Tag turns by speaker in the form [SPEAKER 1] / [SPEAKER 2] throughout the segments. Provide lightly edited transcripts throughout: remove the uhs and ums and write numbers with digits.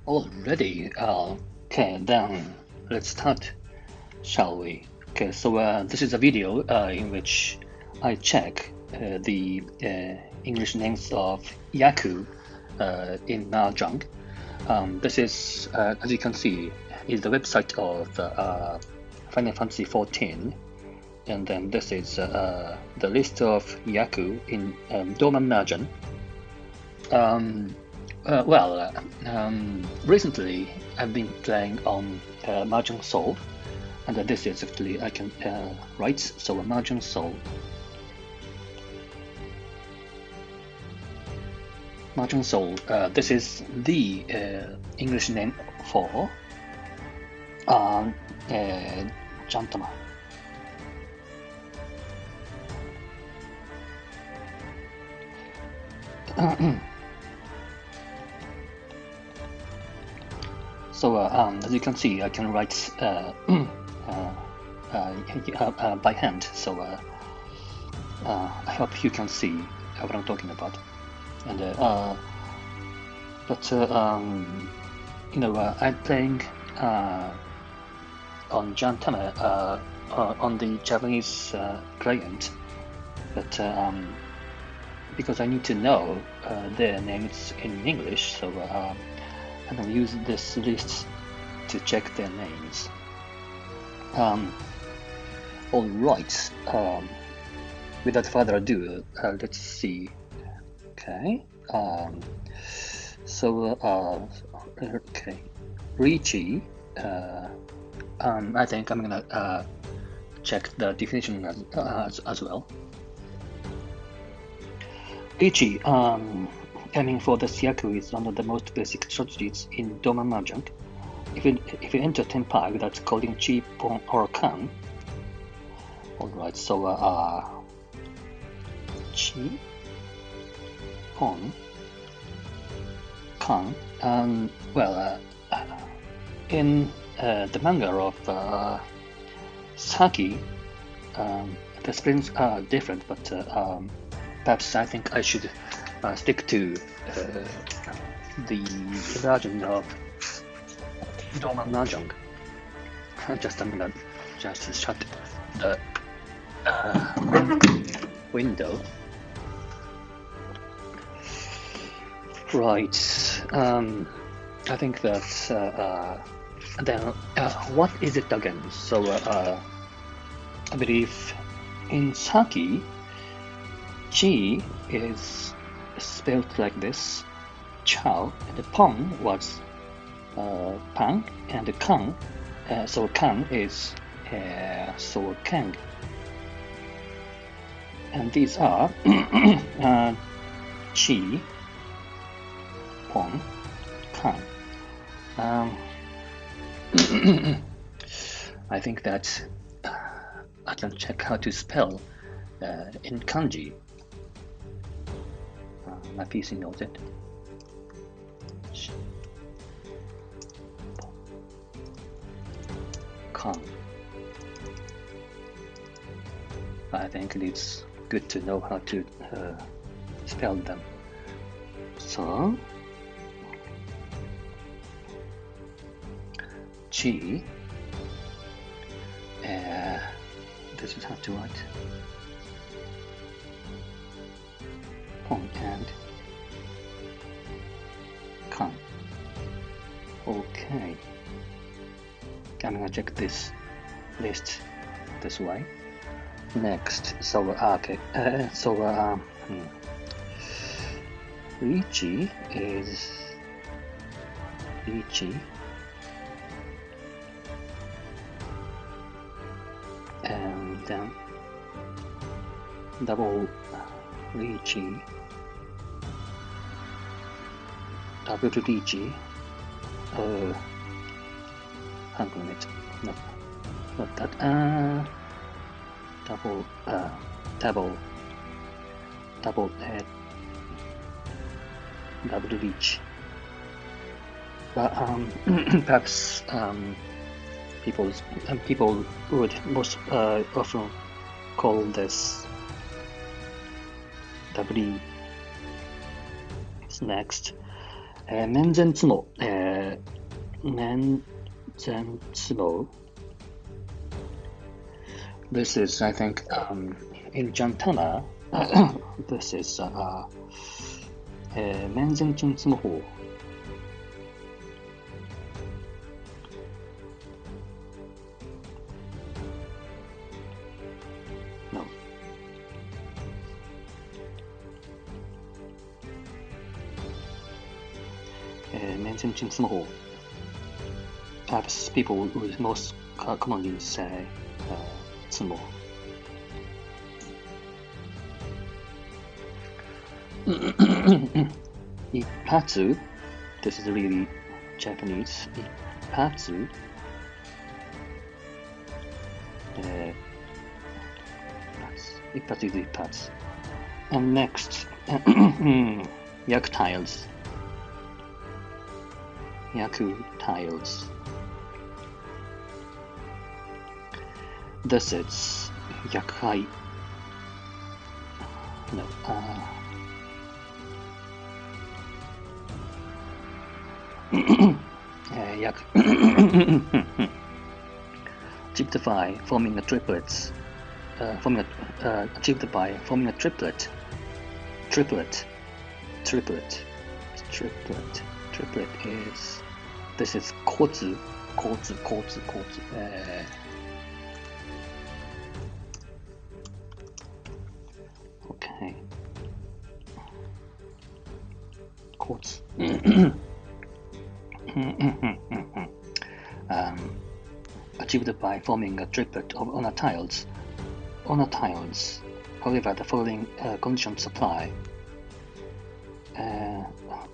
[SPEAKER 1] Already? Okay, then let's start, shall we? Okay, so this is a video in which I check the English names of Yaku in Mahjong. This is, as you can see, is the website of Final Fantasy XIV, and then this is the list of Yaku in Doman Mahjong. Recently I've been playing on Mahjong Soul, and this is actually I can write, so Mahjong Soul. Mahjong Soul, this is the English name for Jantama. So as you can see, I can write by hand. So I hope you can see what I'm talking about. And I'm playing on Jantama on the Japanese client, but because I need to know their names in English, so I'm going to use this list to check their names. All right. Without further ado, let's see. Okay. Okay. Ricci. I think I'm gonna check the definition as well. Ricci. Aiming for the Yaku is one of the most basic strategies in Doma Mahjong. If you enter Tenpai without calling Chi, Pon, or Kan. Alright, so Chi, Pon, Kan, in the manga of Saki, the spellings are different, but perhaps I think I should stick to the version of Doma Mahjong. I'm gonna just shut the window. Right. I think that then what is it again? So I believe in Saki, Chi is spelled like this, Chao, and the Pong was Pang, and the Kang, so Kang is so Kang. And these are Chi, Pong, Kang. I think that I can check how to spell in kanji. My PC knows it. Kang. I think it's good to know how to spell them. So, Chi. This is how to write. Pong and Kan. Okay. I'm gonna check this list this way. Next, so okay, Ricci is Ricci, and then double Ricci, double Ricci. Hang on a minute, no, not that. Double head, double reach. But perhaps people would most often call this W. Next, 面前清自模面前清 This is, I think, in Jantana. This is 面前清自模和 No. Mention Chinsumo. Perhaps people would most commonly say Tsumo. Ipatsu. This is really Japanese. Ipatsu. Ipatsu is ipatsu. And next, Yaku tiles. Yaku tiles. This is Yakai. No. Achieved by forming a triplet. Achieved by forming a triplet. Triplet is. This is コツ Okay. コツachieved by forming a triplet of honor tiles. However, the following conditions apply.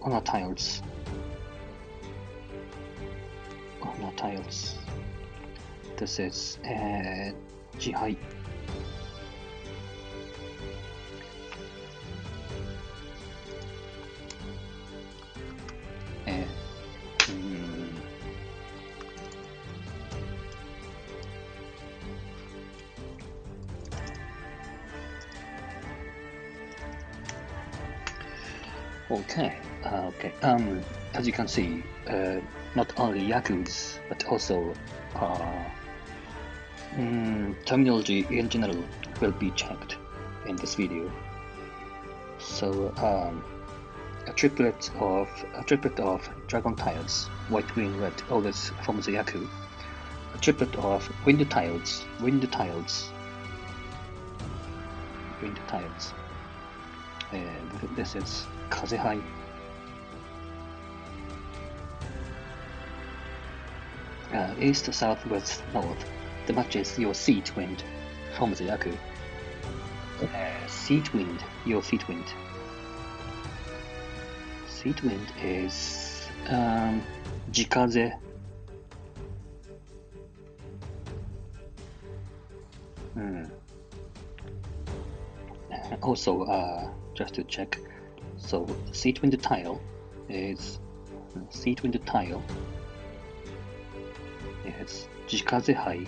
[SPEAKER 1] Honor tiles. This is Jihai. Okay. As you can see, not only Yakus, but also terminology in general will be checked in this video. So a triplet of dragon tiles, white, green, red, always forms a Yaku. A triplet of wind tiles. This is Kazehai. East, south, west, north. The matches your seat wind forms a Yaku. Seat wind, your seat wind. Seat wind is Jikaze. Also, just to check, so seat wind tile is yes, Jikaze hai.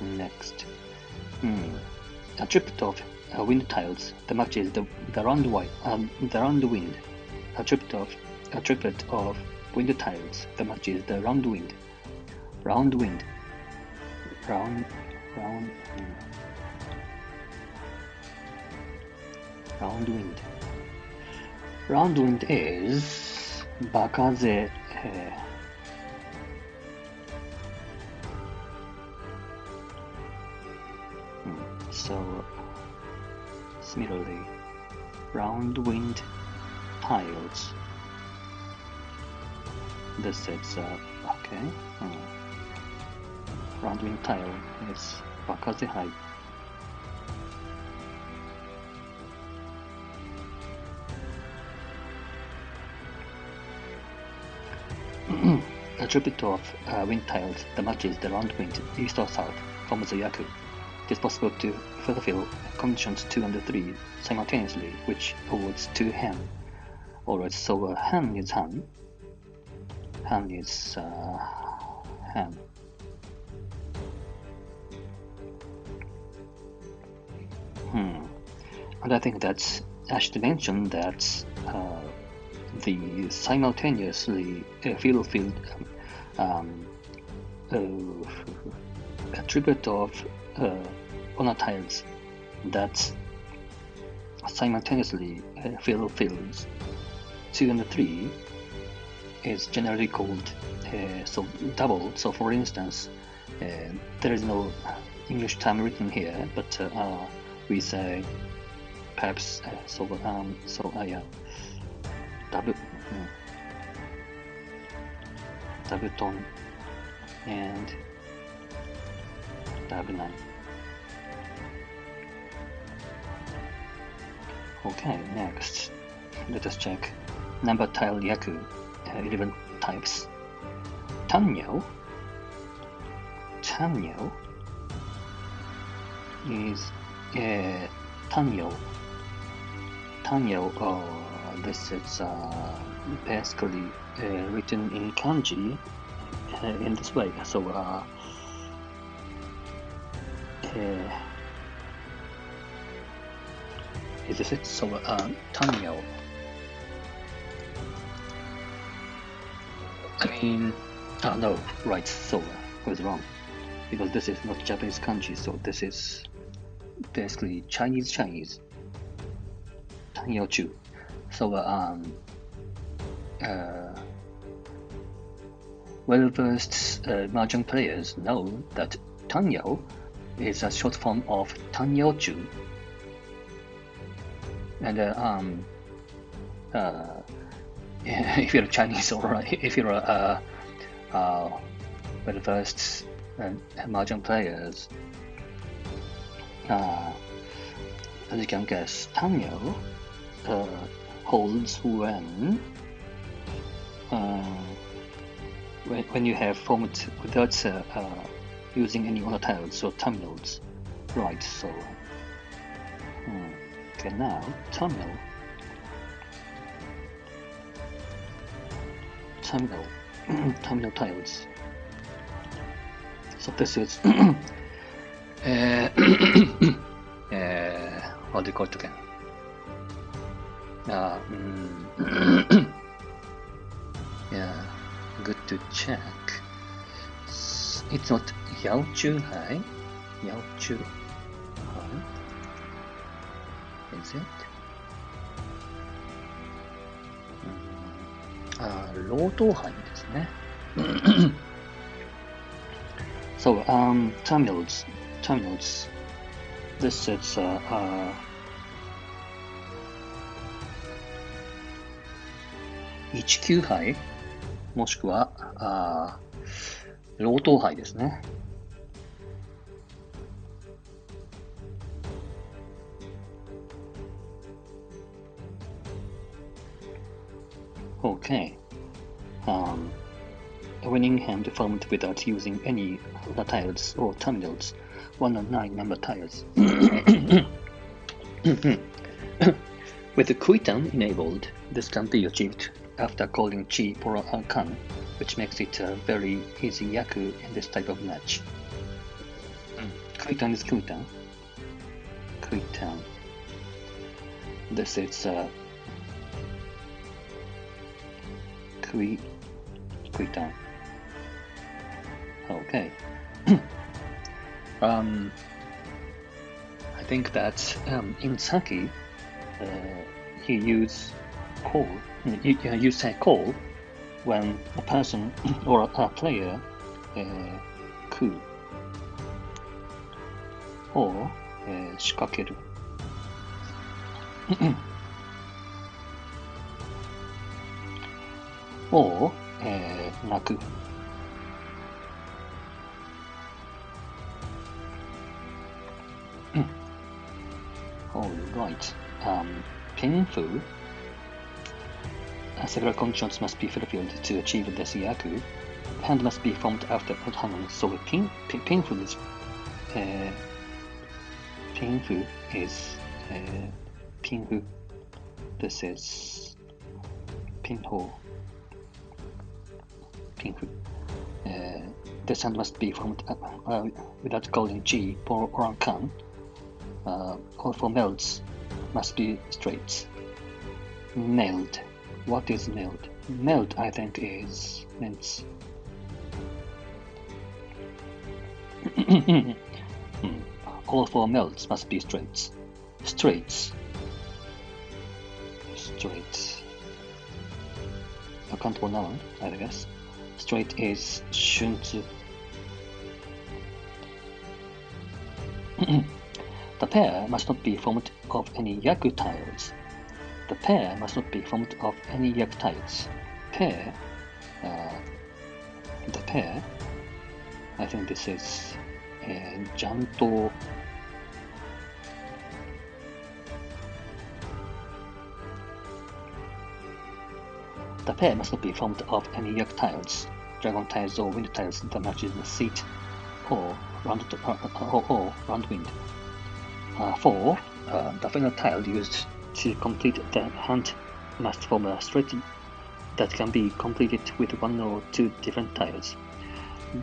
[SPEAKER 1] Next, a triplet of wind tiles. The matches the round wind. A triplet of wind tiles. The matches the round wind. Round wind is Bakaze. So similarly, round wind tiles. This is okay. Round wind tile is Bakaze hai. A triplet of wind tiles that matches the round wind east or south forms a Yaku. It is possible to fulfill conditions 2 and 3 simultaneously, which awards 2 Han. Alright, so Han is Han. Han is Han. And I think that I should mention that the simultaneously field attribute of volatiles that simultaneously fill fields 2 and 3 is generally called so double. So for instance, there is no English term written here, but we say perhaps yeah, doubleton and doubleton. Okay, next, let us check number tile Yaku, 11 types. Tanyo is Tanyo. This is basically written in kanji in this way. So is it? So Tanyo. I mean, no, right. So I was wrong because this is not Japanese kanji. So this is basically Chinese. Tanyo-chu. So well-versed Mahjong players know that Tanyo is a short form of Tanyo-chu. And if you're Chinese or if you're a well-versed Mahjong players, as you can guess, Tanyo holds when you have formed without using any other tiles or terminals, right? So okay, now terminal tiles. So this is what do you call it again? Yeah, good to check. It's not Yaku high. Is it? Low high ですね。So terminals. This is 19杯もしくはロート杯ですね。Okay. A winning hand formed without using any other tiles or terminals. 1 of 9 number tiles. With the Kuitan enabled, this can be achieved after calling Chi for a Kan, which makes it a very easy Yaku in this type of match. Kuitan is Kuitan. This is Kuitan. Okay. I think that in Saki, you say call when a person or a player ku or 仕掛けるor 泣く。Alright. Painful. Several conditions must be fulfilled to achieve this Yaku. Hand must be formed after so painful is pinhu. This is pinho. Pinhu. This hand must be formed without calling G or Kan. Or for melts must be straight. Nailed. What is nailed? Nailed, I think, means all four melds must be straights. Straights. Uncountable noun, I guess. Straight is shunzu. The pair must not be formed of any Yaku tiles. The pair must not be formed of any Yaku tiles. Pair, the pair, I think this is Janto. The pair must not be formed of any Yaku tiles, dragon tiles or wind tiles that matches the seat or round wind. 4. The final tile used to complete the hand must form a straight that can be completed with one or two different tiles.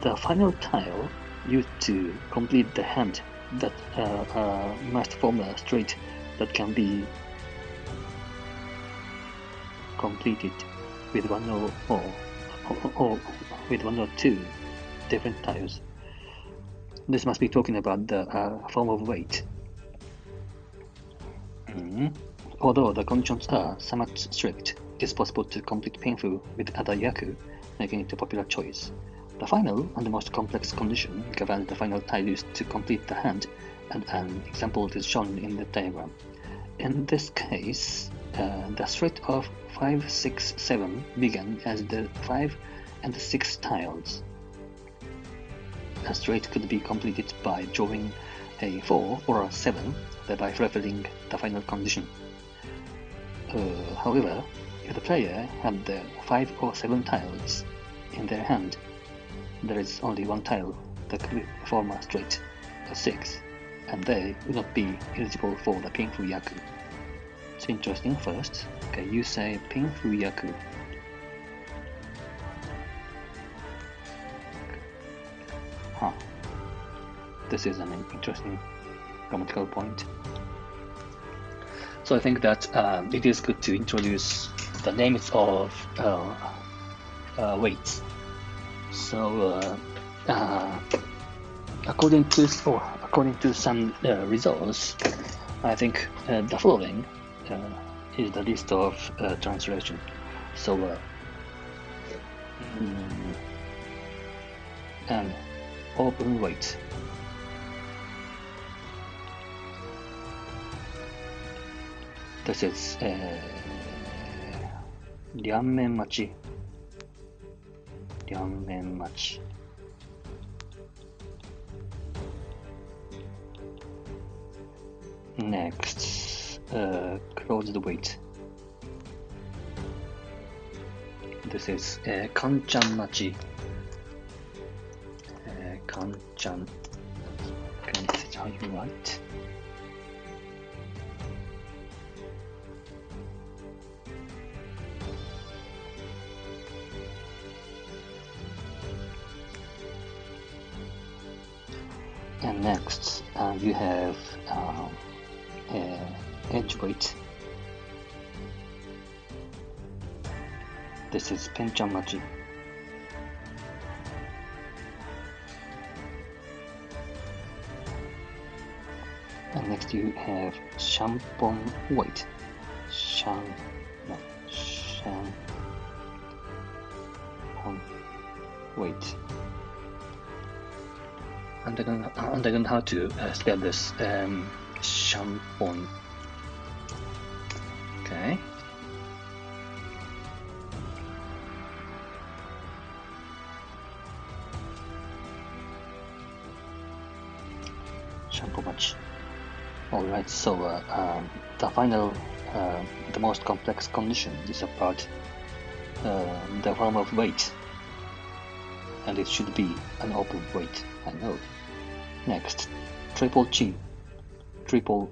[SPEAKER 1] The final tile used to complete the hand that must form a straight that can be completed with one or two different tiles. This must be talking about the form of weight. Although the conditions are somewhat strict, it is possible to complete Painful with other Yaku, making it a popular choice. The final and the most complex condition governs the final tile used to complete the hand, and an example is shown in the diagram. In this case, the straight of 5, 6, 7 began as the 5 and the 6 tiles. A straight could be completed by drawing a 4 or a 7, thereby fulfilling the final condition. However, if the player had the 5 or 7 tiles in their hand, there is only one tile that could form a straight, a 6, and they would not be eligible for the Painful Yaku. It's interesting. First, okay, you say Painful Yaku. This is an interesting grammatical point. So I think that it is good to introduce the names of weights. So according to some results, I think the following is the list of translation. So an open weight. This is 両面待ち。Next, closed weight. This is カンチャン待ち。カンチャン。This is how you write. And next, you have edge weight. This is penchanmachi. And next you have shampoo weight. Shampoo weight. And I don't know how to spell this. Shampoo. Okay. Shampoo much. Alright, so the final, the most complex condition is about the form of weight. And it should be an open weight, I know. Next, triple G. Triple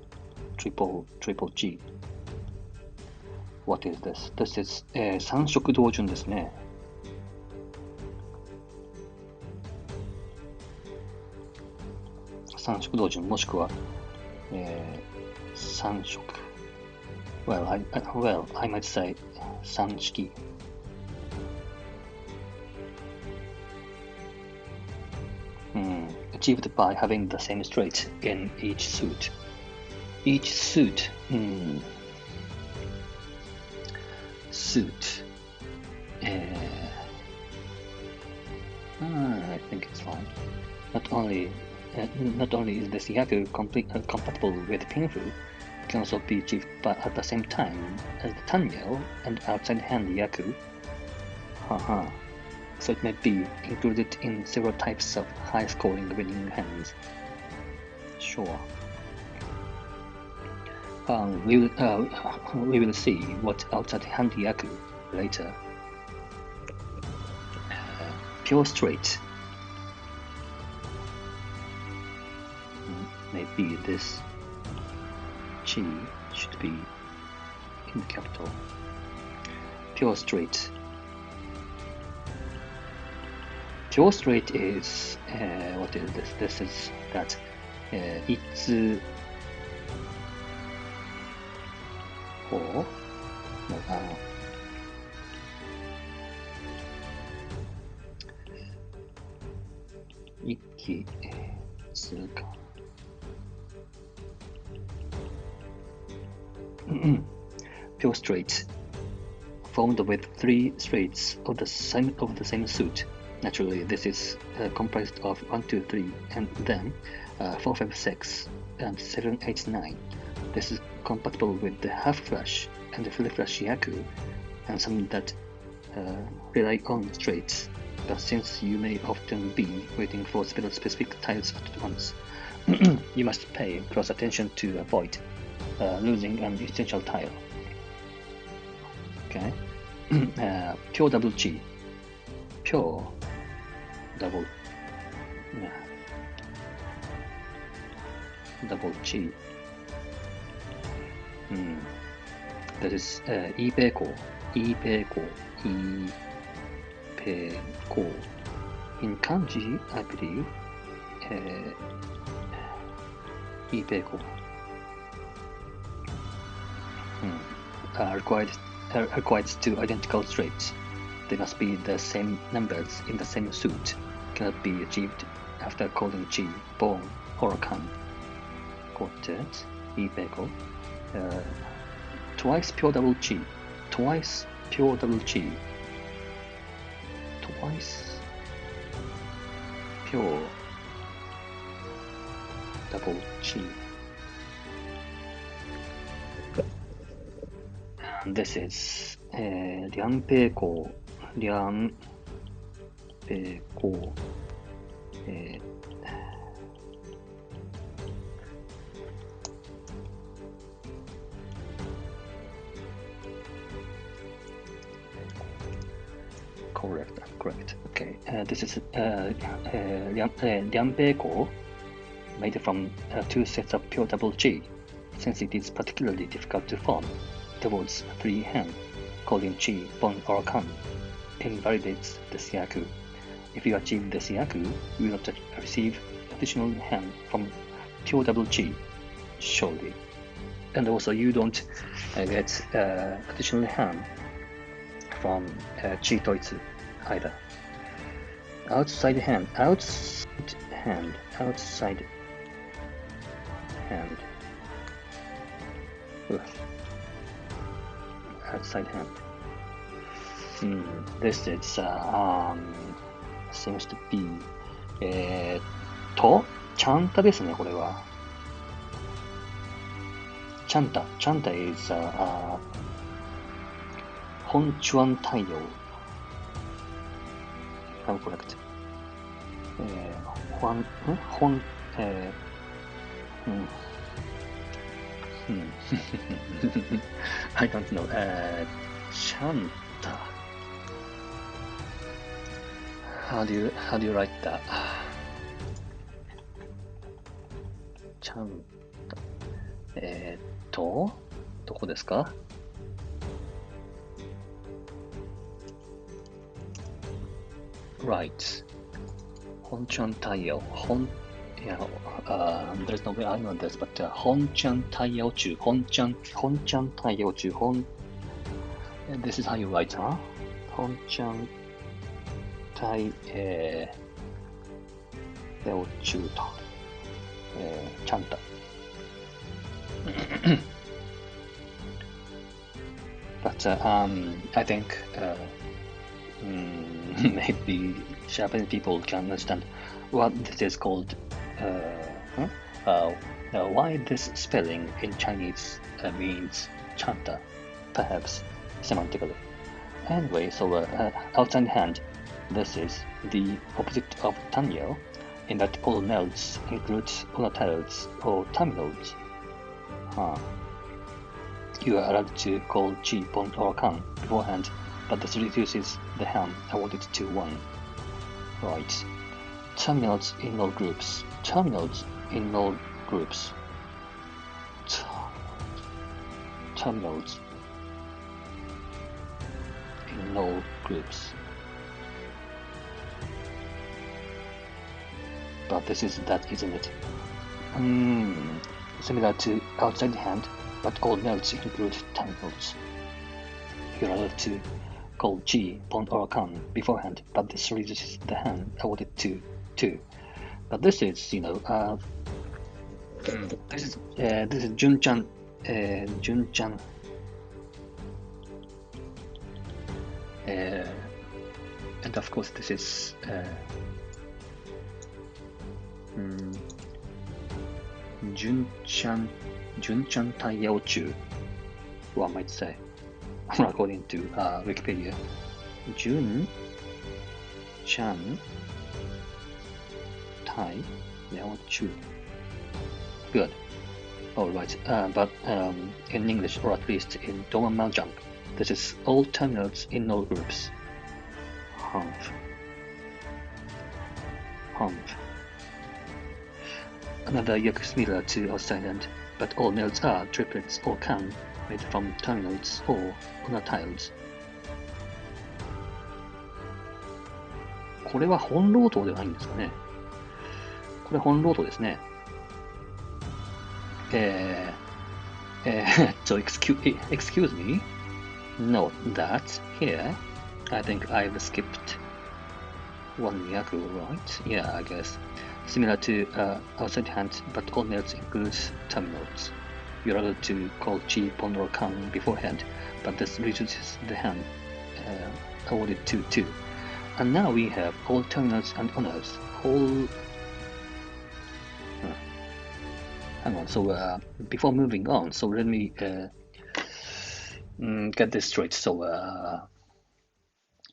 [SPEAKER 1] G. What is this? This is 三色同順ですね。三色同順もしくは、三色 Well, I might say 三式. Achieved by having the same straight in each suit. Each suit. Suit. I think it's fine. Not only is this Yaku compatible with Pinfu, it can also be achieved at the same time as the Tanyo and outside hand Yaku. So it may be included in several types of high-scoring winning hands. Sure. We will see what outside hand Yaku later. Pure straight. Maybe this Chi should be in the capital. Pure straight. Pure straight is what is this? This is that it's or no Ikki tsuka. Pure straight, formed with 3 straights of the same suit. Naturally, this is comprised of 1, 2, 3, and then 4, 5, 6, and 7, 8, 9. This is compatible with the half flush and the full flush Yaku, and some that rely on straights. But since you may often be waiting for specific tiles at once, you must pay close attention to avoid losing an essential tile. Okay. Pure double G. Pure double G. That is Ipeiko. In kanji, I believe, Ipeiko required 2 identical straights. They must be the same numbers in the same suit. Cannot be achieved after calling Chi, Bon, or Kan. Quartet, Ipeiko. Twice pure double Chi. Twice pure double Chi. Twice pure double Chi. And this is 梁平公correct. Okay, this is 梁平公 made from 2 sets of pure double G, since it is particularly difficult to form towards 3 hand. Calling Chi, Bon, or Kan invalidates the Yaku. If you achieve the Yaku, you will not receive additional hand from pure double Chi, surely. And also you don't get additional hand from Chi Toitsu either. Outside hand. Outside hand. This is seems to be チャンタですね、これは。チャンタ is 本チュアン太陽。if I'm correct. I don't know. Chanta. How do you write that? Chanta. どこですか? Right. 本チャン太陽。本 Yeah, there's no way I know this, but 本ちゃん対応中、本ちゃん対応中、this is how you write, huh? 本ちゃん対応中と、ちゃんと。But I think maybe Japanese people can understand what this is called. Why this spelling in Chinese means chanta, perhaps semantically. Anyway, so outside hand, this is the opposite of tanyo, in that all notes include unitails or terminals. You are allowed to call chi, pon, or kan beforehand, but this reduces the hand awarded to 1. Right. Terminals in all groups. Terminals in all groups. Terminals in all groups. But this is that, isn't it? Similar to outside hand, but all notes include terminals. You're allowed to call chi, pon, or kan beforehand, but this reduces the hand awarded to 2. But this is, this is Jun-chan, Jun-chan, and of course this is Jun-chan対応中, one might say, according to Wikipedia. Jun-chan対応中. Good. All right. But in English, or at least in Doman Mahjong, this is all terminals in all groups. Humph. Another yaku similar to outside hand, but all notes are triplets or kan made from terminals or unitiles. これは本労働ではないんですかね。これ本労働ですね。So excuse me. Note that here, I think I've skipped one yaku, right? Yeah, I guess. Similar to outside hand, but all notes includes terminals. You're allowed to call chi, pon, or kan beforehand, but this reduces the hand awarded to 2. And now we have all terminals and honors. Hang on, so before moving on, so let me get this straight. So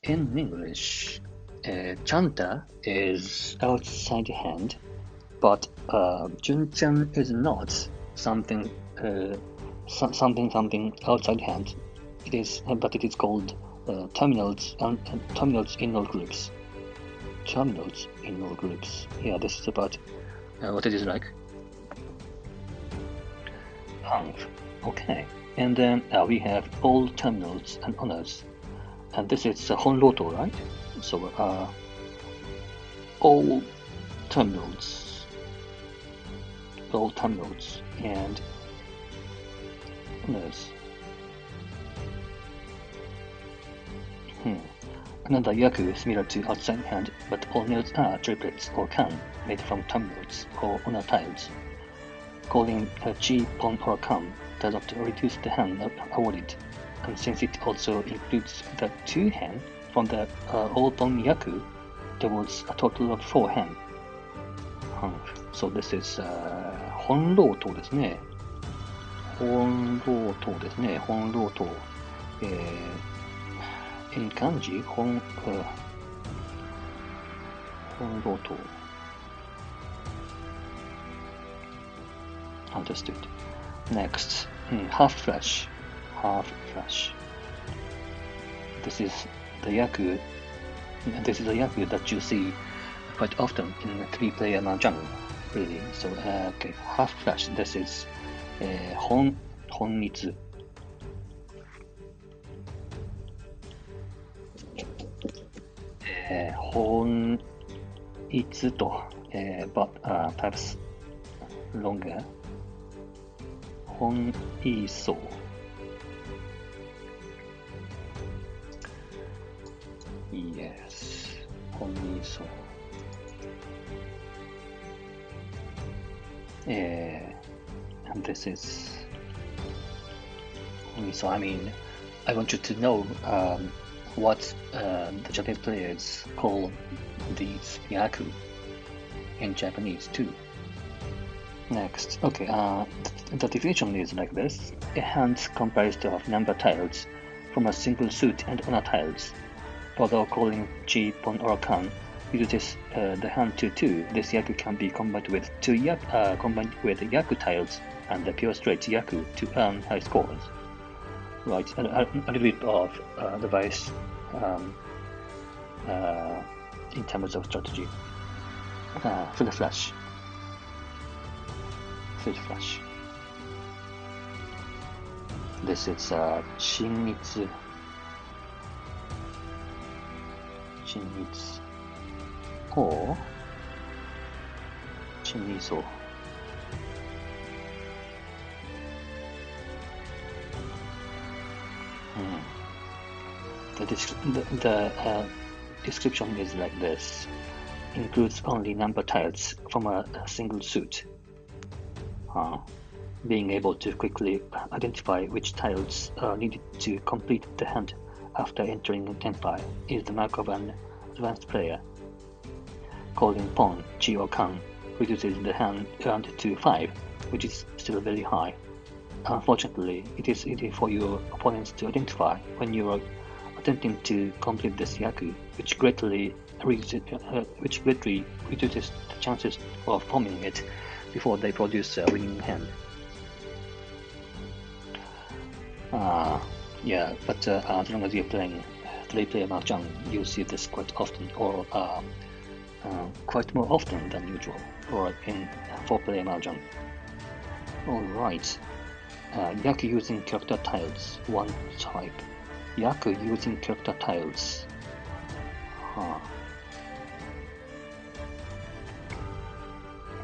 [SPEAKER 1] in English, chanta is outside hand, but Jun-chan is not something outside hand. It is, but it is called terminals and terminals in all groups. Terminals in all groups. Yeah, this is about what it is like. Okay, and then we have all terminals and honors, and this is honroto, right? So all terminals and honors. Another yaku similar to outside hand, but all notes are triplets or kan made from terminals or unitiles. Calling chi, pon, or kan does not reduce the hand awarded, and since it also includes the 2 hand from the all-pon yaku, there was a total of 4 hand. So this is 本労働ですね。本労働ですね。本労働。in kanji, 本労働. Understood. Next, half flash. This is the yaku. This is a yaku that you see quite often in 3-player Mahjong, really. So, okay, half flash. This is 本日.いつと、but perhaps longer. 本意そう。Yes. 本意そう。And this is so I mean, I want you to know what the Japanese players call these Yaku in Japanese too. Next, okay, the definition is like this: a hand comprised of number tiles from a single suit and honor tiles. Although calling Ji, Pon, or Kan uses the hand to two, this Yaku can be combined with Yaku tiles and the pure straight Yaku to earn high scores. Right, a little bit of advice in terms of strategy. For the flash. This is 親密。or 親密そう。The description is like this: includes only number tiles from a single suit. Being able to quickly identify which tiles are needed to complete the hand after entering Tenpai is the mark of an advanced player. Calling Pon, Chi, or Kan reduces the hand earned to 5, which is still very high. Unfortunately, it is easy for your opponents to identify when you are attempting to complete this Yaku, which greatly reduces the chances of forming it before they produce a winning hand. Yeah, but as long as you're playing 3-player Mahjong, you see this quite often, or quite more often than usual, or in 4-player Mahjong. Alright, Yaku using character tiles, one type. Yaku using character tiles.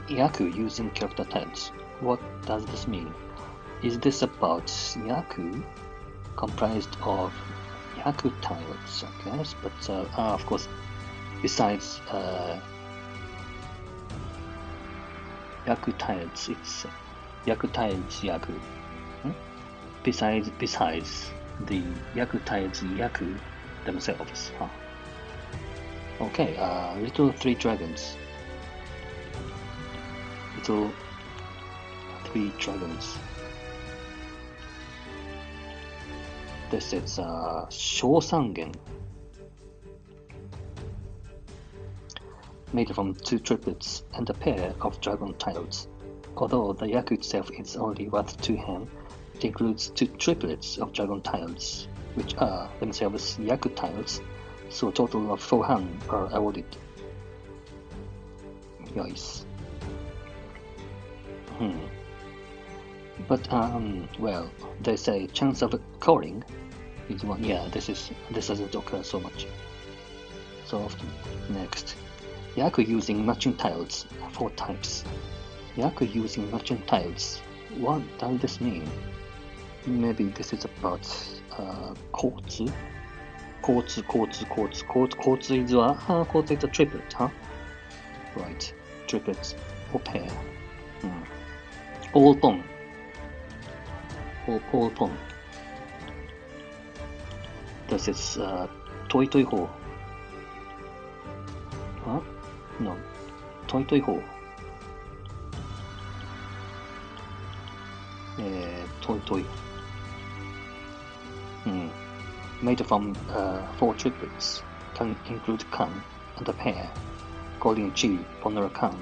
[SPEAKER 1] Yaku using character tiles. What does this mean? Is this about Yaku comprised of Yaku tiles, I guess, but of course, besides Yaku tiles, it's Yaku tiles Yaku. Besides the Yaku tiles Yaku themselves. Okay, little 3 dragons. Little 3 dragons. This is Shosangen, made from 2 triplets and a pair of dragon tiles. Although the Yaku itself is only worth 2 hen, it includes 2 triplets of dragon tiles, which are themselves Yaku tiles, so a total of 4 han are awarded. Yes. But well, they say chance of calling is 1. Yeah, this doesn't occur so often. Next, Yaku using matching tiles, 4 types. Yaku using matching tiles. What does this mean? Maybe this is about 交通 is a triplet, huh? Right, triplets or pair. All pon. All pon. This is toy ho. Huh? No. Toy ho. Toy. Made from 4 triplets, can include Kan and a pair. Calling Chi, Pon, or Kan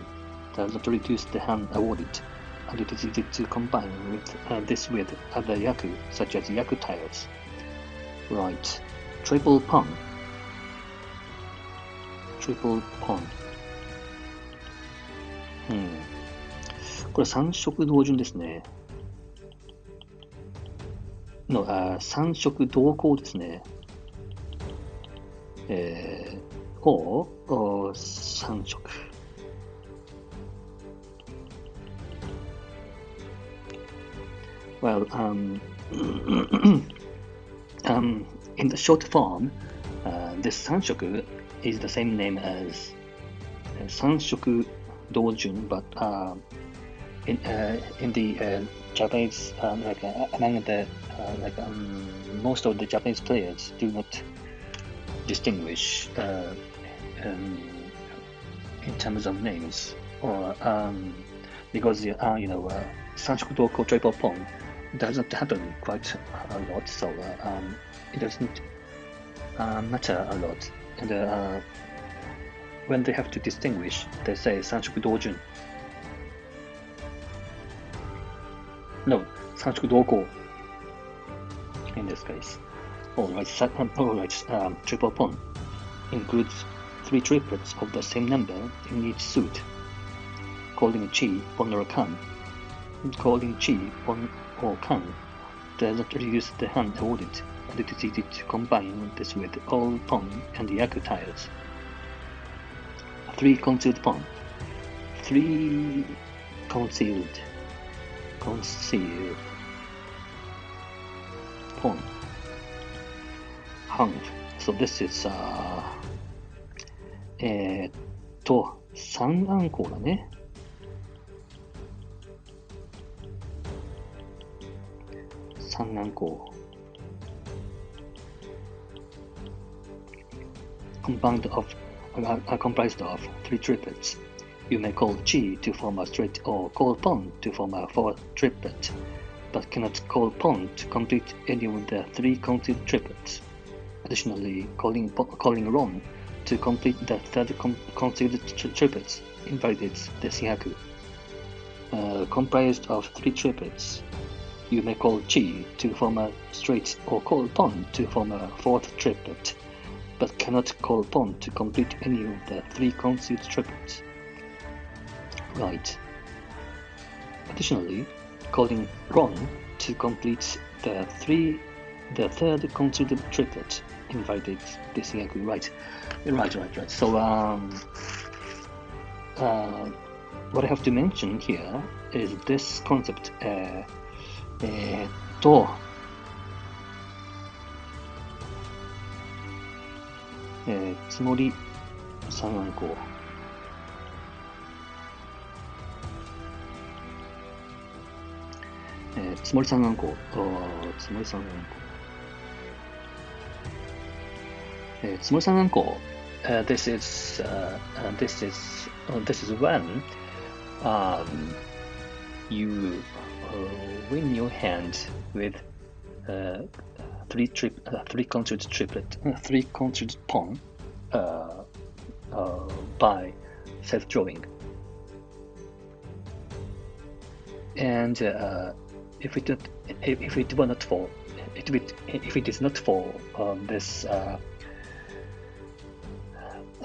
[SPEAKER 1] does not reduce the hand awarded, and it is easy to combine with this with other Yaku, such as Yaku tiles. Right, triple Pon.これ3色同順ですね。3色同行ですね。3色。Well, in the short form, this sanshoku is the same name as sanshoku dojun, but in the Japanese, among the most of the Japanese players do not distinguish in terms of names, or because Sanchoku Doko triple pong doesn't happen quite a lot, so it doesn't matter a lot. And when they have to distinguish, they say Sanchoku Dojun. No, Sanchoku Doko in this case. Alright, triple pong includes 3 triplets of the same number in each suit. Calling chi, pon, or kan. Calling chi, pon, or kan doesn't reduce the hand awarded, and it is easy to combine this with all pon and yaku tiles. 3 concealed pon. 3 concealed pon. Hung. So this is 三暗号だね。三暗号。comprised of 3 triplets. You may call chi to form a straight or call pon to form a 4th triplet, but cannot call pon to complete any of the 3 concealed triplets. Additionally, calling ron to complete the 3rd concealed triplets invalidates the yaku. Comprised of 3 triplets. You may call chi to form a straight or call pon to form a 4th triplet, but cannot call pon to complete any of the 3 concealed triplets. Right. Additionally, calling ron to complete the 3rd concealed triplet invalidates this yaku. Right. So what I have to mention here is this concept. つもり三暗号。つもり三暗号。つもり三暗号。つもり三暗号。This is when you win your hand with 3 concealed triplet, 3 concealed pawn by self-drawing. And if it is not for this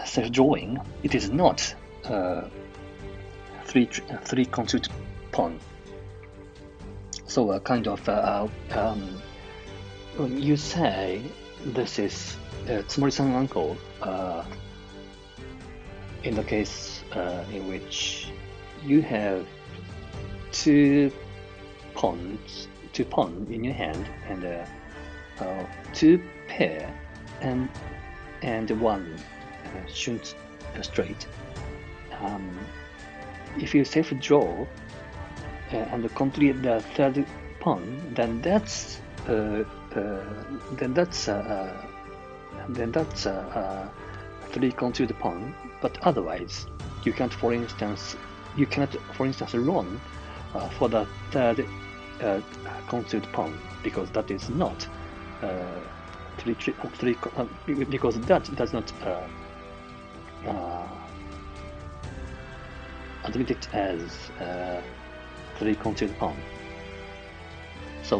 [SPEAKER 1] self-drawing, it is not 3 concealed pawn. So kind of when you say this is tsumori-san uncle, in the case in which you have 2 pawns in your hand and 2 pair and 1 shouldn't straight. If you self-draw and complete the 3rd pawn, then that's 3 concealed pawn. But otherwise, you cannot, for instance, run for the 3rd concealed pawn, because that is not because that does not admit it as 3 concealed pawn. So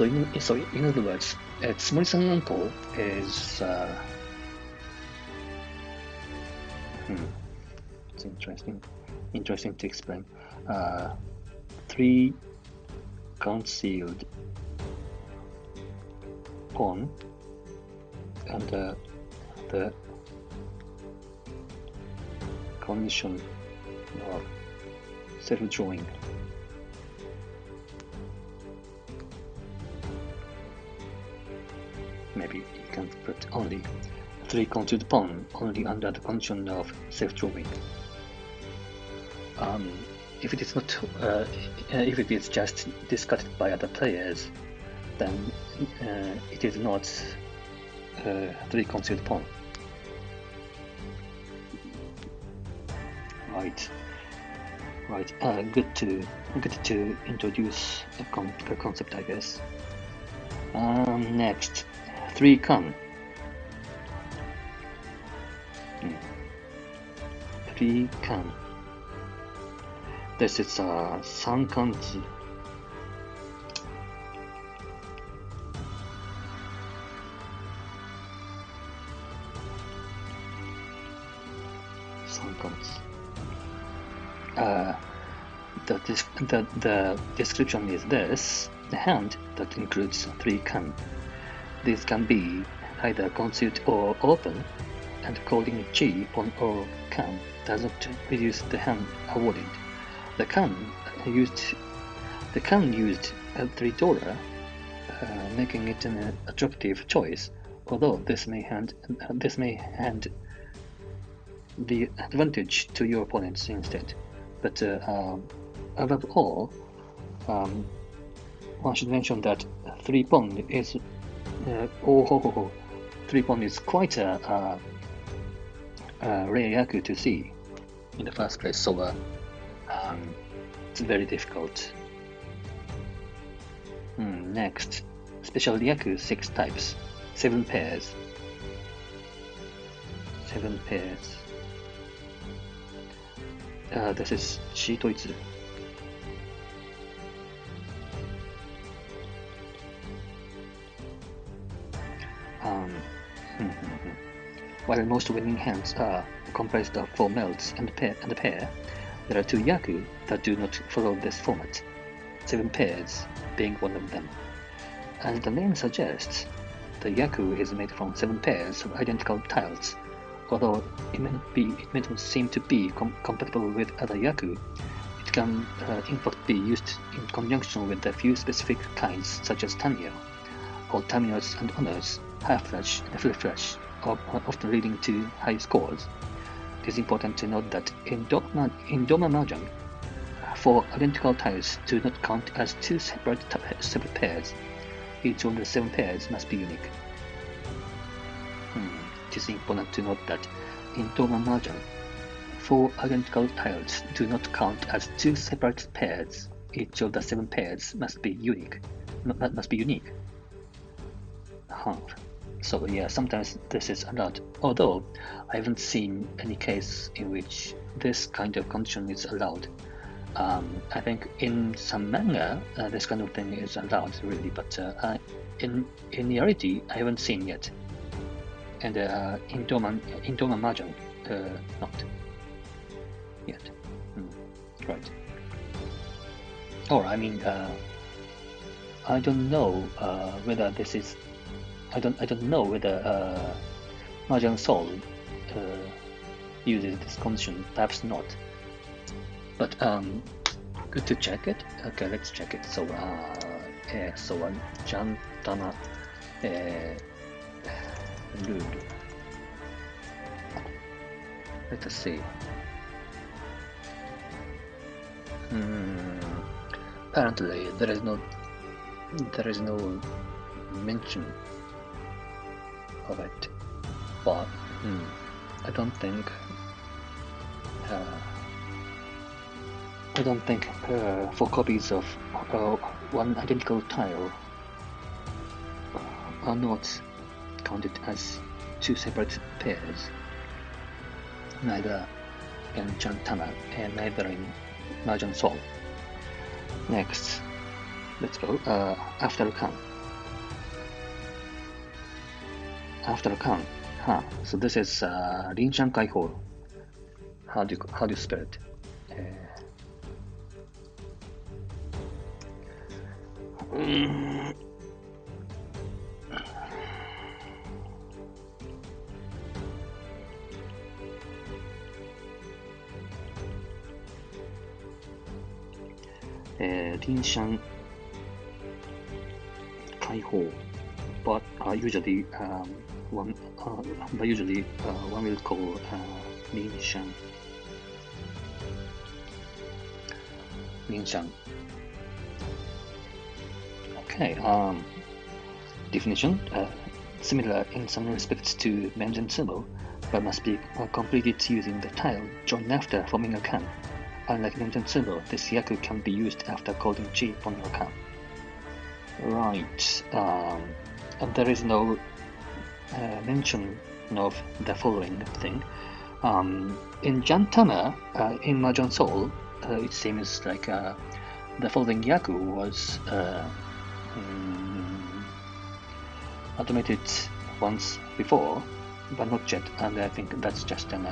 [SPEAKER 1] in other words, tsumori-san uncle is it's interesting to explain. 3 concealed pawn and the condition of self-drawing. maybe you can put only 3 concealed pawn only under the condition of safe drawing. If it is not, if it is just discarded by other players, then it is not 3 concealed pawn. Right. Good to introduce a concept, I guess. Next, 3 kan. 3 kan. This is a 3kan図. 3kan図. The description is this: a hand that includes 3 kan. These can be either concealed or open, and calling G on or kan does not reduce the hand awarded. The kan used at $3, making it an attractive choice. Although this may hand the advantage to your opponents instead. But above all, one should mention that 3 pawn is 3 pawn is quite a rare Yaku to see in the first place, so it's very difficult. Next, special Yaku 6 types, 7 pairs. 7 pairs. This is シートイツ. While most winning hands are comprised of 4 melts and a pair, there are 2 Yaku that do not follow this format, 7 pairs being one of them. As the name suggests, the Yaku is made from 7 pairs of identical tiles. Although it may not seem to be compatible with other Yaku, it can in fact be used in conjunction with a few specific kinds such as Tanya, or terminals and honors, half flush and full flush, often leading to high scores. It is important to note that in Doma Mahjong, 4 identical tiles do not count as 2 separate pairs. Each of the 7 pairs must be unique. It is important to note that in Doma Mahjong, 4 identical tiles do not count as 2 separate pairs. Each of the 7 pairs must be unique. So yeah, sometimes this is allowed, although I haven't seen any case in which this kind of condition is allowed. I think in some manga this kind of thing is allowed really, but in reality I haven't seen yet. And in Doma Mahjong, not yet. Right. Or I mean, I don't know whether this is. I don't know whether Mahjong Soul uses this condition. Perhaps not. But good to check it. Okay, let's check it. So Jan Tama rule. Let us see. Apparently there is no mention of it, but I don't think for copies of one identical tile are not counted as 2 separate pairs, neither in Chantama and neither in Mahjong Soul. Next, let's go after Kan. After Kan, so this is Rinshan Kaiho. How do you spell it? Rinshan Kaiho, but usually one will call Minshan. Okay. Definition. Similar in some respects to mention symbol, but must be completed using the tile joined after forming a can. Unlike mention symbol, this yaku can be used after calling G on your can. Right. And there is no mention of the following thing. In Jantama, in Mahjong Soul, it seems like the following yaku was automated once before, but not yet, and I think that's just an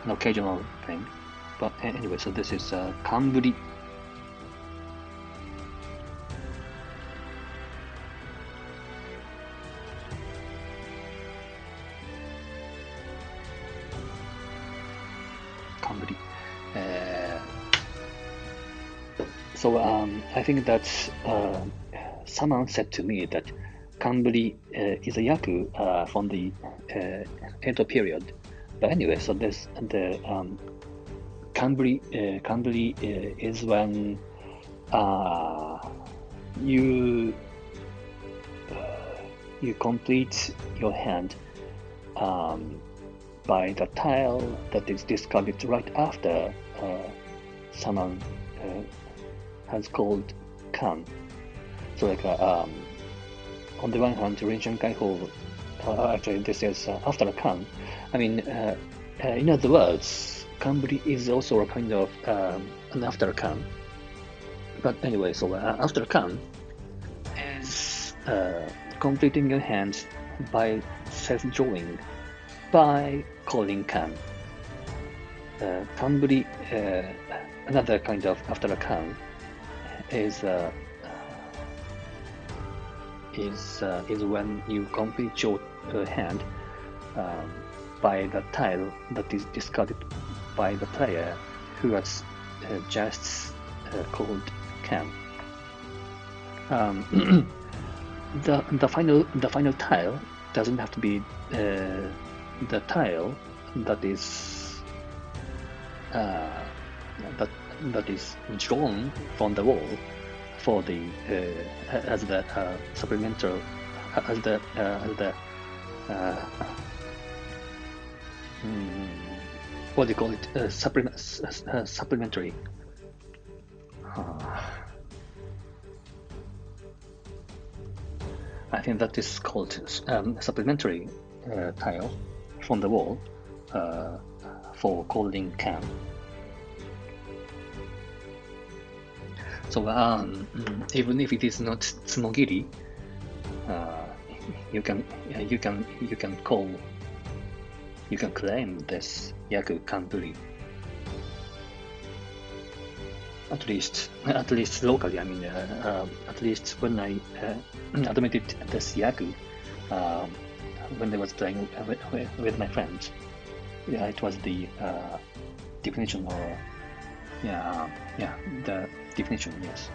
[SPEAKER 1] occasional thing. But anyway, so this is Kamburi. So I think that someone said to me that Kamburi is a yaku from the Edo period. But anyway, so there's the Kamburi is when you complete your hand by the tile that is discarded right after someone has called kan. So like on the one hand, Rinchen Kaiho, actually this is after a kan. I mean, in other words, Kamburi is also a kind of an after kan. But anyway, so after kan is completing your hand by self-drawing by calling kan. Kamburi, another kind of after a kan, is when you complete your hand by the tile that is discarded by the player who has just called can. The final tile doesn't have to be the tile that is that is drawn from the wall for the as the supplemental what do you call it, supplementary. I think that is called supplementary tile from the wall for calling can. So even if it is not tsumogiri, you can claim this yaku kamburi. At least locally. I mean, at least when I automated this yaku when I was playing with my friends, yeah, it was the definition, or the definition, yes.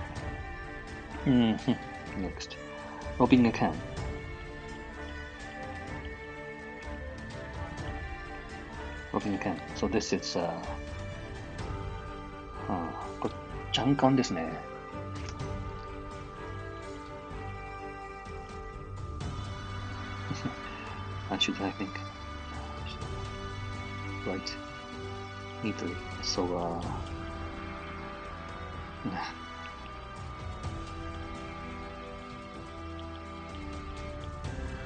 [SPEAKER 1] Next, opening a can. Opening a can. So this is これジャンカンですね。Should I think right neatly. So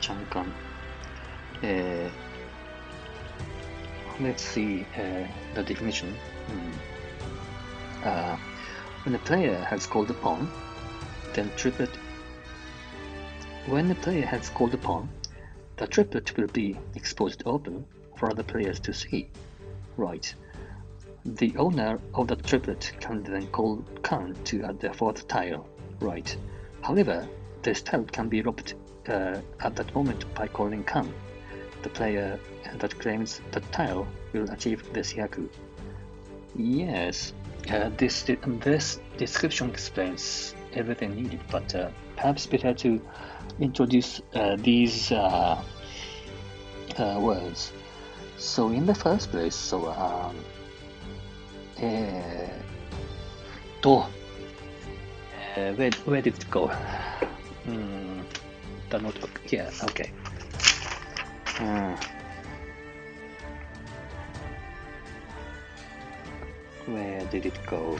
[SPEAKER 1] Chankan. Let's see the definition. When the player has called upon, then triplet. When the player has called upon, the triplet will be exposed open for other players to see. Right. The owner of the triplet can then call can to add the fourth tile. Right. However, this tile can be robbed at that moment by calling can. The player that claims the tile will achieve this yaku. Yes, this description explains everything needed, but perhaps better to introduce these words. So in the first place, where did it go? The notebook. Yeah, okay. Where did it go?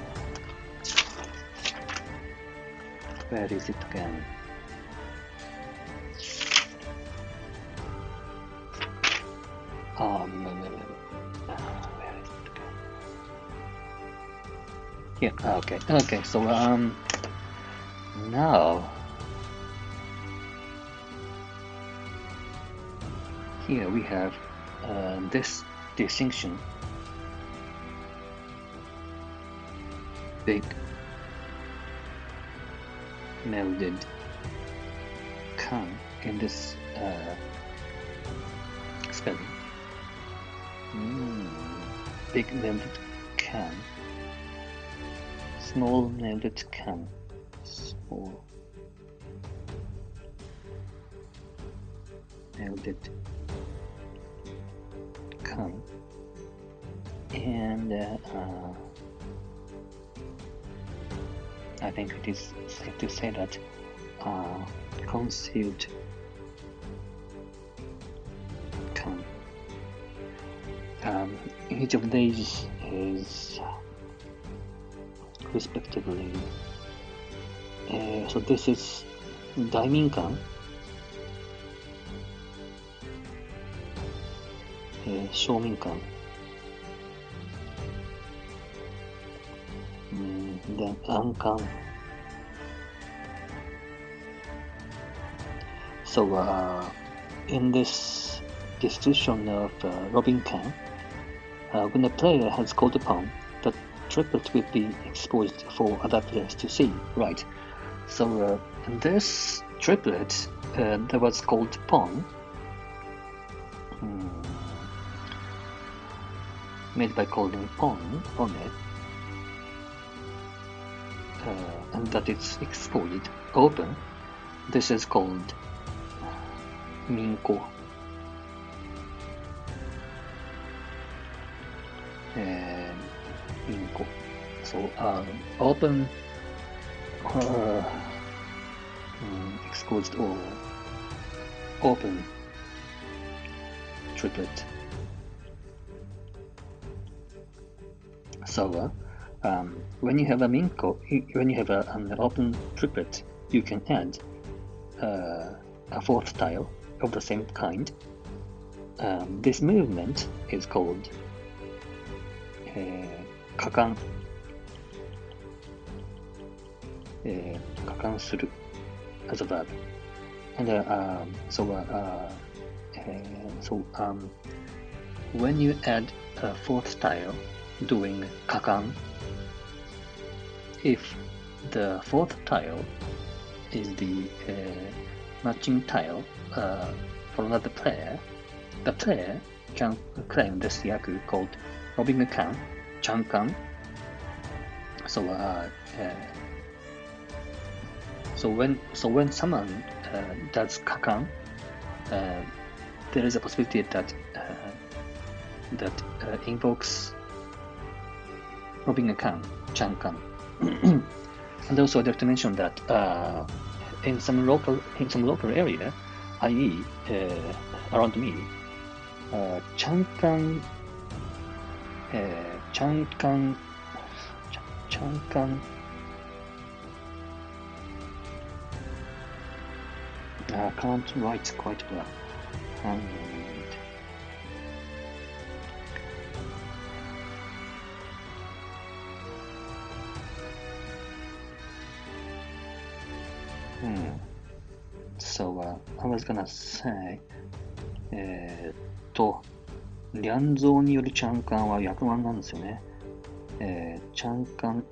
[SPEAKER 1] Where is it again? Where is it again? Yeah, okay. So now here we have this distinction. Big melded can in this spelling. Big melded can. Small melded can. Small melded can. And I think it is safe to say that concealed can. Each of these is respectively. So this is Daiminkan, Shouminkan, then Ankan. So in this description of Robin Can, when a player has called upon, the triplet will be exposed for other players to see, right? So this triplet that was called upon, made by calling on it, and that it's exposed open, this is called Minko. Minko. So open, exposed or open triplet. So when you have a Minko, when you have an open triplet, you can add a fourth tile of the same kind. This movement is called kakan. Kakan suru as a verb. And when you add a fourth tile doing kakan, if the fourth tile is the matching tile for another player, the player can claim this Yaku called Robin Kan, Chankan. So when someone does kakan, there is a possibility that invokes Robin Kan, Chankan. And also I'd like to mention that in some local area, i.e. around me, Chankan I can't write quite well. So I was gonna say リャンゾーによるチャンカンは訳満なんですよね。チャンカン、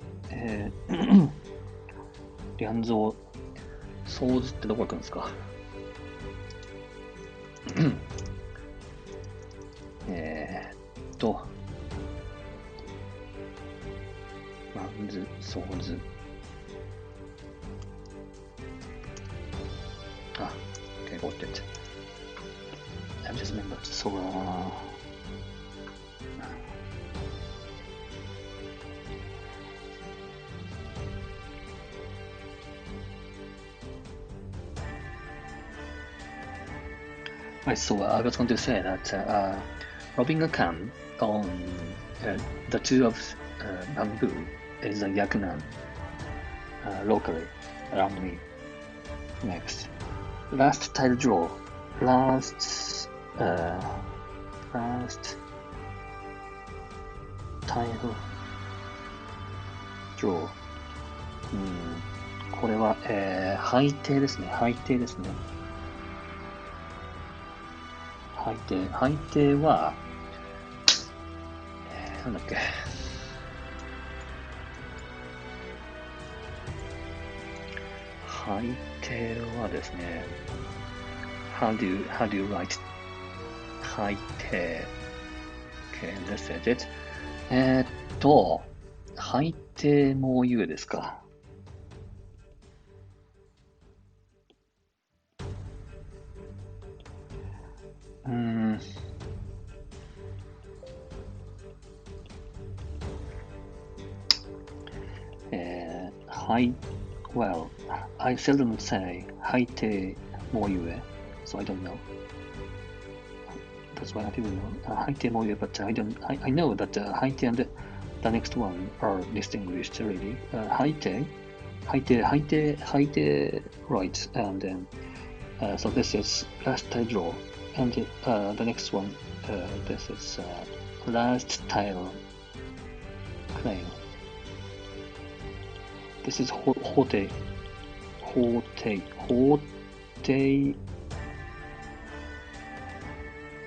[SPEAKER 1] リャンゾー、ソーズってどこ行くんですか？マンズ、ソーズ。supported. I just remembered. So right, so I was going to say that robbing a camp on the two of bamboo is a Yaku locally around me. Next, last tile draw. Last tile draw. これは、背底ですね。背底ですね。背底は、なんだっけ。背底はですね、how do you write 背底 Okay, this is it. 背底も言うですか。Well, I seldom say 背底も言え so I don't know. That's why I didn't know. 背底も言え but I know that 背底 and the next one are distinguished really. 背底 right, and then so this is last tile draw, and the next one, this is last tile claim. This is 法廷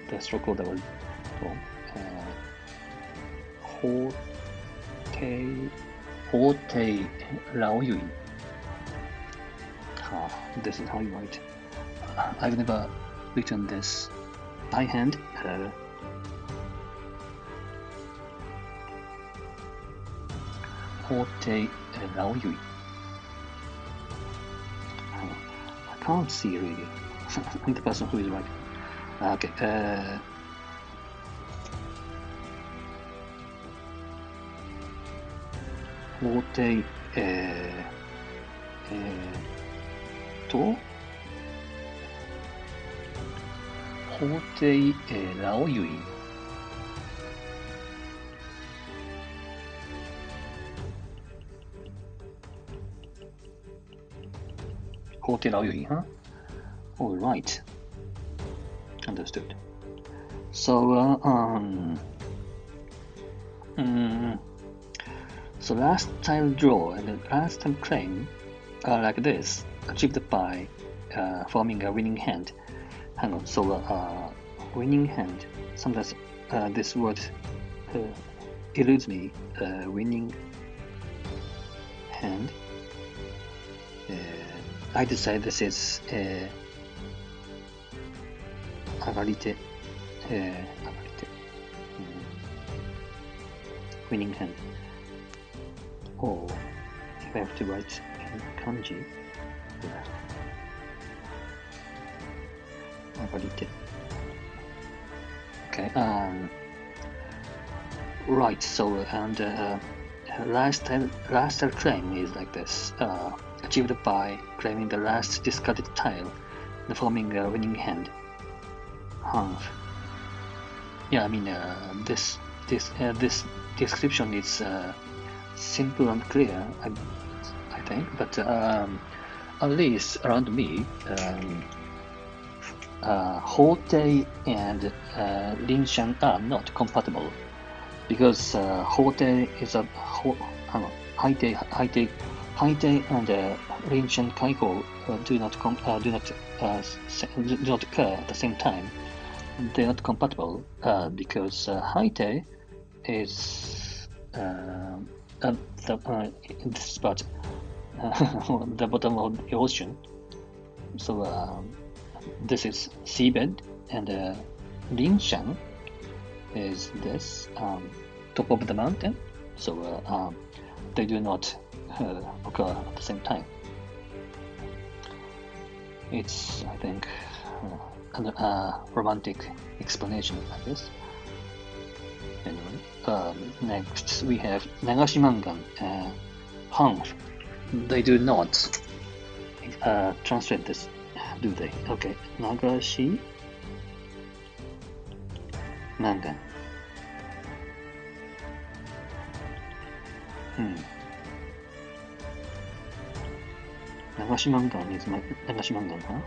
[SPEAKER 1] the stroke that was wrong. 法廷老юй. This is how you write. I've never written this by hand. 法廷老юй. I can't see really. I'm the person who is writing. Okay. 法廷法廷老юй. 法廷老юй, huh? All right. Understood. So, so last tile draw and the last tile claim are like this, achieved by forming a winning hand. Hang on, so winning hand, sometimes this word eludes me, winning hand. I decide this is agarite, winning hand. Or if I have to write in kanji, agarite. Okay, right, so and last tile claim is like this, achieved by claiming the last discarded tile and forming a winning hand. Yeah, I mean this description is simple and clear, I think, but at least around me, Hote and Linshan are not compatible because Hote is a Haite and Linshan Kaiko do not occur at the same time. They're not compatible because Haite is in this spot, the bottom of the ocean. So this is seabed, and Linshan is this top of the mountain. So they do not occur at the same time. It's, I think, romantic explanation, I guess. Anyway, next we have Nagashi Mangan. Han. They do not translate this, do they? Okay, Nagashi Mangan. Nagashi Mangan is Nagashi Mangan, huh?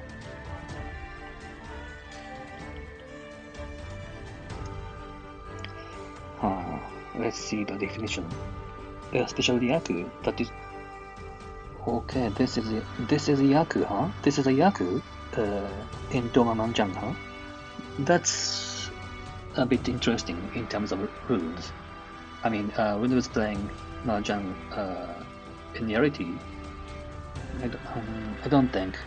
[SPEAKER 1] Let's see the definition. Special Yaku, that is okay. This is a Yaku, huh? This is a Yaku in Doma Mahjong, huh? That's a bit interesting in terms of rules. I mean, when I was playing Mahjong in reality, I don't think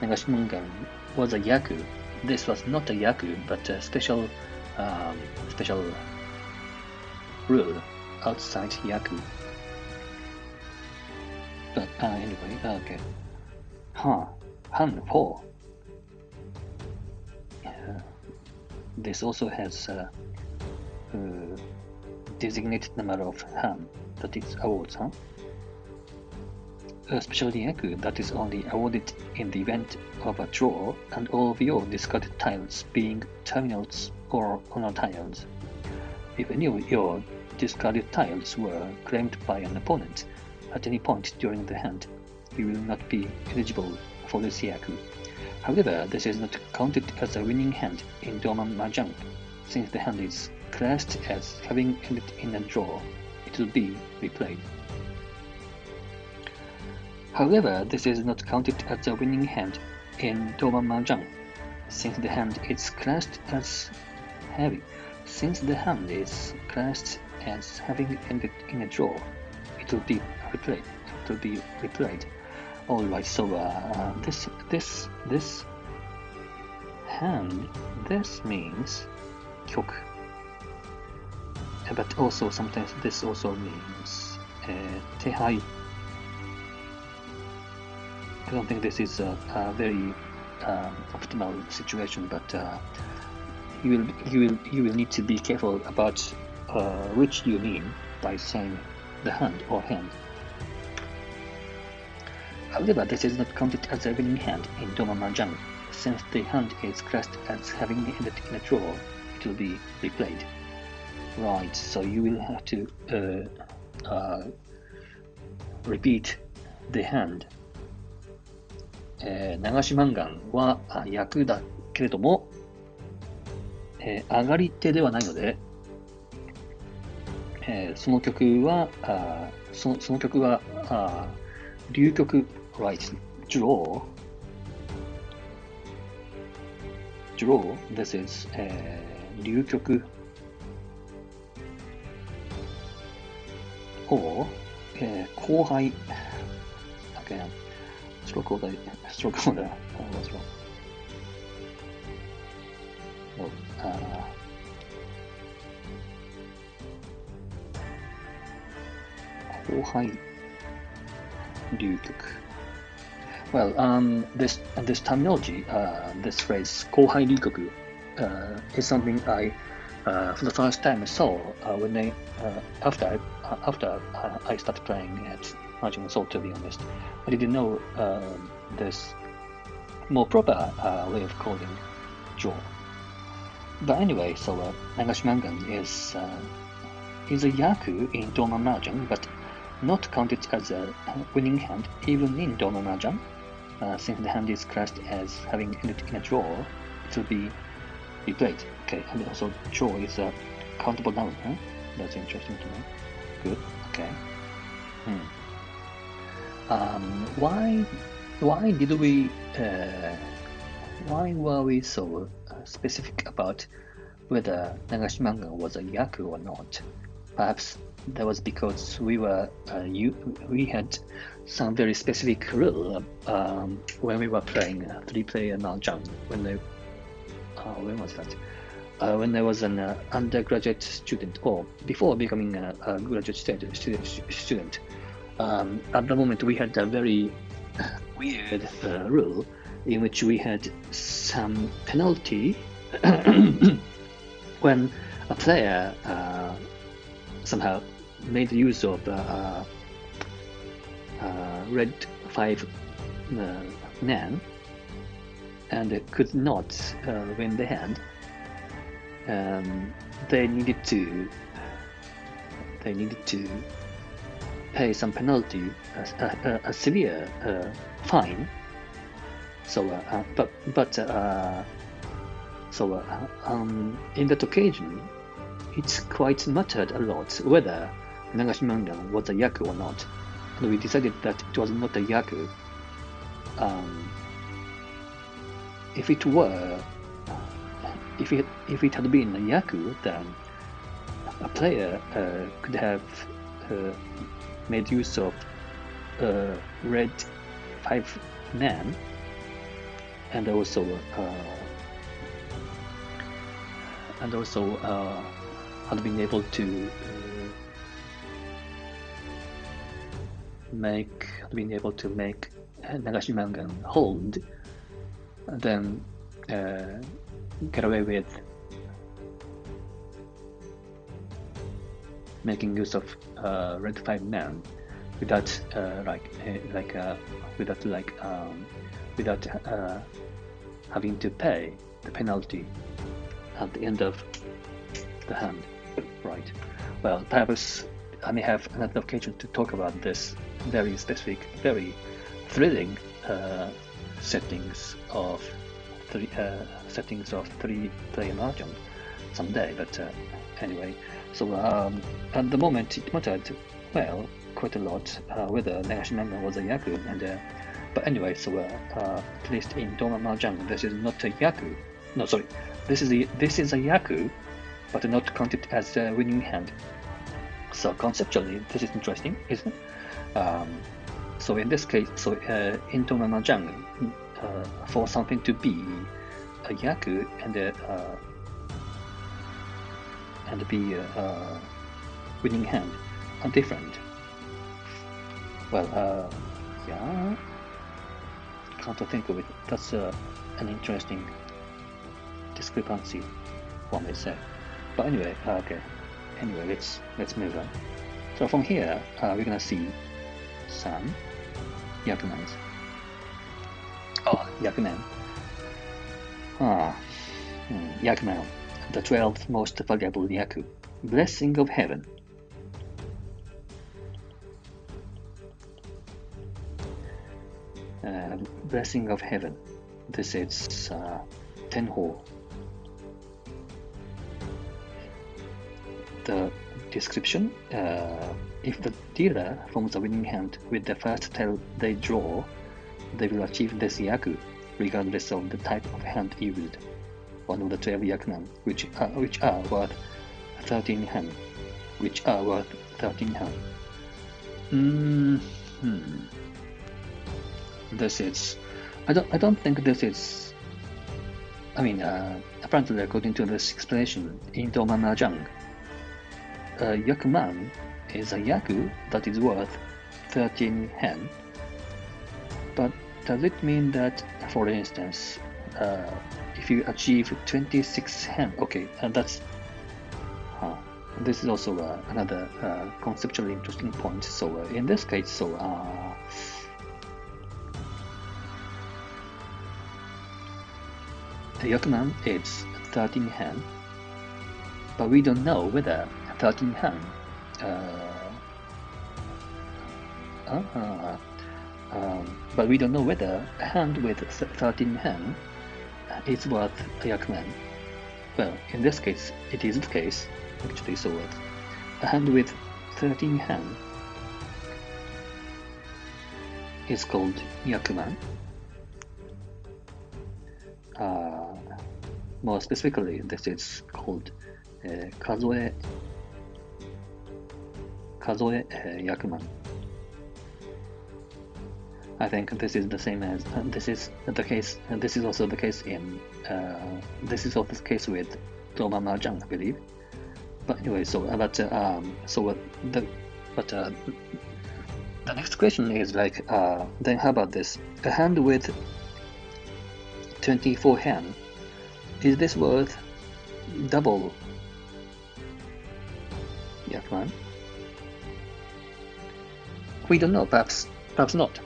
[SPEAKER 1] Nagashi Mangan was a Yaku. This was not a Yaku, but a special rule outside Yaku. But anyway, okay. Han, 4. This also has a designated number of Han, that is awards, huh? A special Yaku that is only awarded in the event of a draw and all of your discarded tiles being terminals or honor tiles. If any of your discarded tiles were claimed by an opponent at any point during the hand, you will not be eligible for this Yaku. However, this is not counted as a winning hand in Doma Mahjong. Since the hand is classed as having ended in a draw, it will be replayed. However, this is not counted as a winning hand in Doma Mahjong. Since the hand is classed as having ended in a draw, it will be replayed. All right. So this hand, this means kyoku, but also sometimes this also means tehai. I don't think this is a very optimal situation, but you will need to be careful about which you mean by saying the hand or hand. However, this is not counted as a winning hand in Doma Mahjong. Since the hand is classed as having ended in a draw, it will be replayed. Right, so you will have to repeat the hand. 流し漫画は役だけれども、上がり手ではないので、その曲は流曲 right draw this is 流曲を、後輩 again stroke order what's wrong後輩流曲 Well, this terminology, this phrase 後輩流曲 is something I for the first time saw when after I started playing at Mahjong Soul, to be honest. I didn't know this more proper way of calling draw. But anyway, so Nagashi Mangan is a Yaku in Doma Mahjong, but not counted as a winning hand even in Doma Mahjong. Since the hand is classed as having ended in a draw, it will be replayed. Okay, and also draw is a countable noun, huh? That's interesting to know. Good, okay. Why were we so specific about whether Nagashi Mangan was a Yaku or not? Perhaps that was because we had some very specific rule when we were playing 3-player Mahjong. When was that? When I was an undergraduate student, or before becoming a graduate student. At the moment, we had a very weird rule in which we had some penalty when a player somehow made use of red 5 nan and could not win the hand. They needed to pay some penalty, a severe fine. So, in that occasion, it's quite mattered a lot whether Nagashima was a Yaku or not, and we decided that it was not a Yaku. If it had been a Yaku, then a player could have made use of red 5 nan, and also had been able to make Nagashima hold, and then get away with making use of red 5 nan without without having to pay the penalty at the end of the hand, right? Well, perhaps I may have another occasion to talk about this very specific, very thrilling settings of 3-player Mahjong someday. But anyway, so at the moment it mattered, well, quite a lot whether Nagashima was a Yaku, and but anyway, so at least in Doma Mahjong, this is not a Yaku. No, sorry, this is a Yaku, but not counted as a winning hand. So conceptually, this is interesting, isn't it? So in this case, so in Doma Mahjong, for something to be a Yaku and be a winning hand are different. Well, yeah, can't think of it. That's an interesting discrepancy, one may say. But anyway, okay. Anyway, let's move on. So from here, we're gonna see some Yakumans. Oh, Yakuman. Yakuman, the 12th most valuable Yaku. Blessing of Heaven. Blessing of Heaven. This is Tenho. The description: if the dealer forms a winning hand with the first tile they draw, they will achieve this Yaku, regardless of the type of hand used. One of the 12 Yakuman, which are worth 13 hen. This is. I don't think this is. I mean, apparently, according to this explanation in Doma Mahjong, Yakuman is a Yaku that is worth 13 hen. But does it mean that, for instance, if you achieve 26 hen, okay, that's. This is also another conceptually interesting point. So in this case, so the Yakuman is 13 hen, but we don't know whether 13 hen but we don't know whether a hand with 13 hen is worth a Yakuman. Well, in this case, it is the case, actually, so a hand with 13 hen is called Yakuman. More specifically, this is called Kazoe Yakuman. I think this is the same as this is the case. This is also the case in this is also the case with Doma Mahjong, I believe. But anyway, so the next question is like, then how about this? A hand with 24 hen. Is this worth double Yakman? We don't know, perhaps not.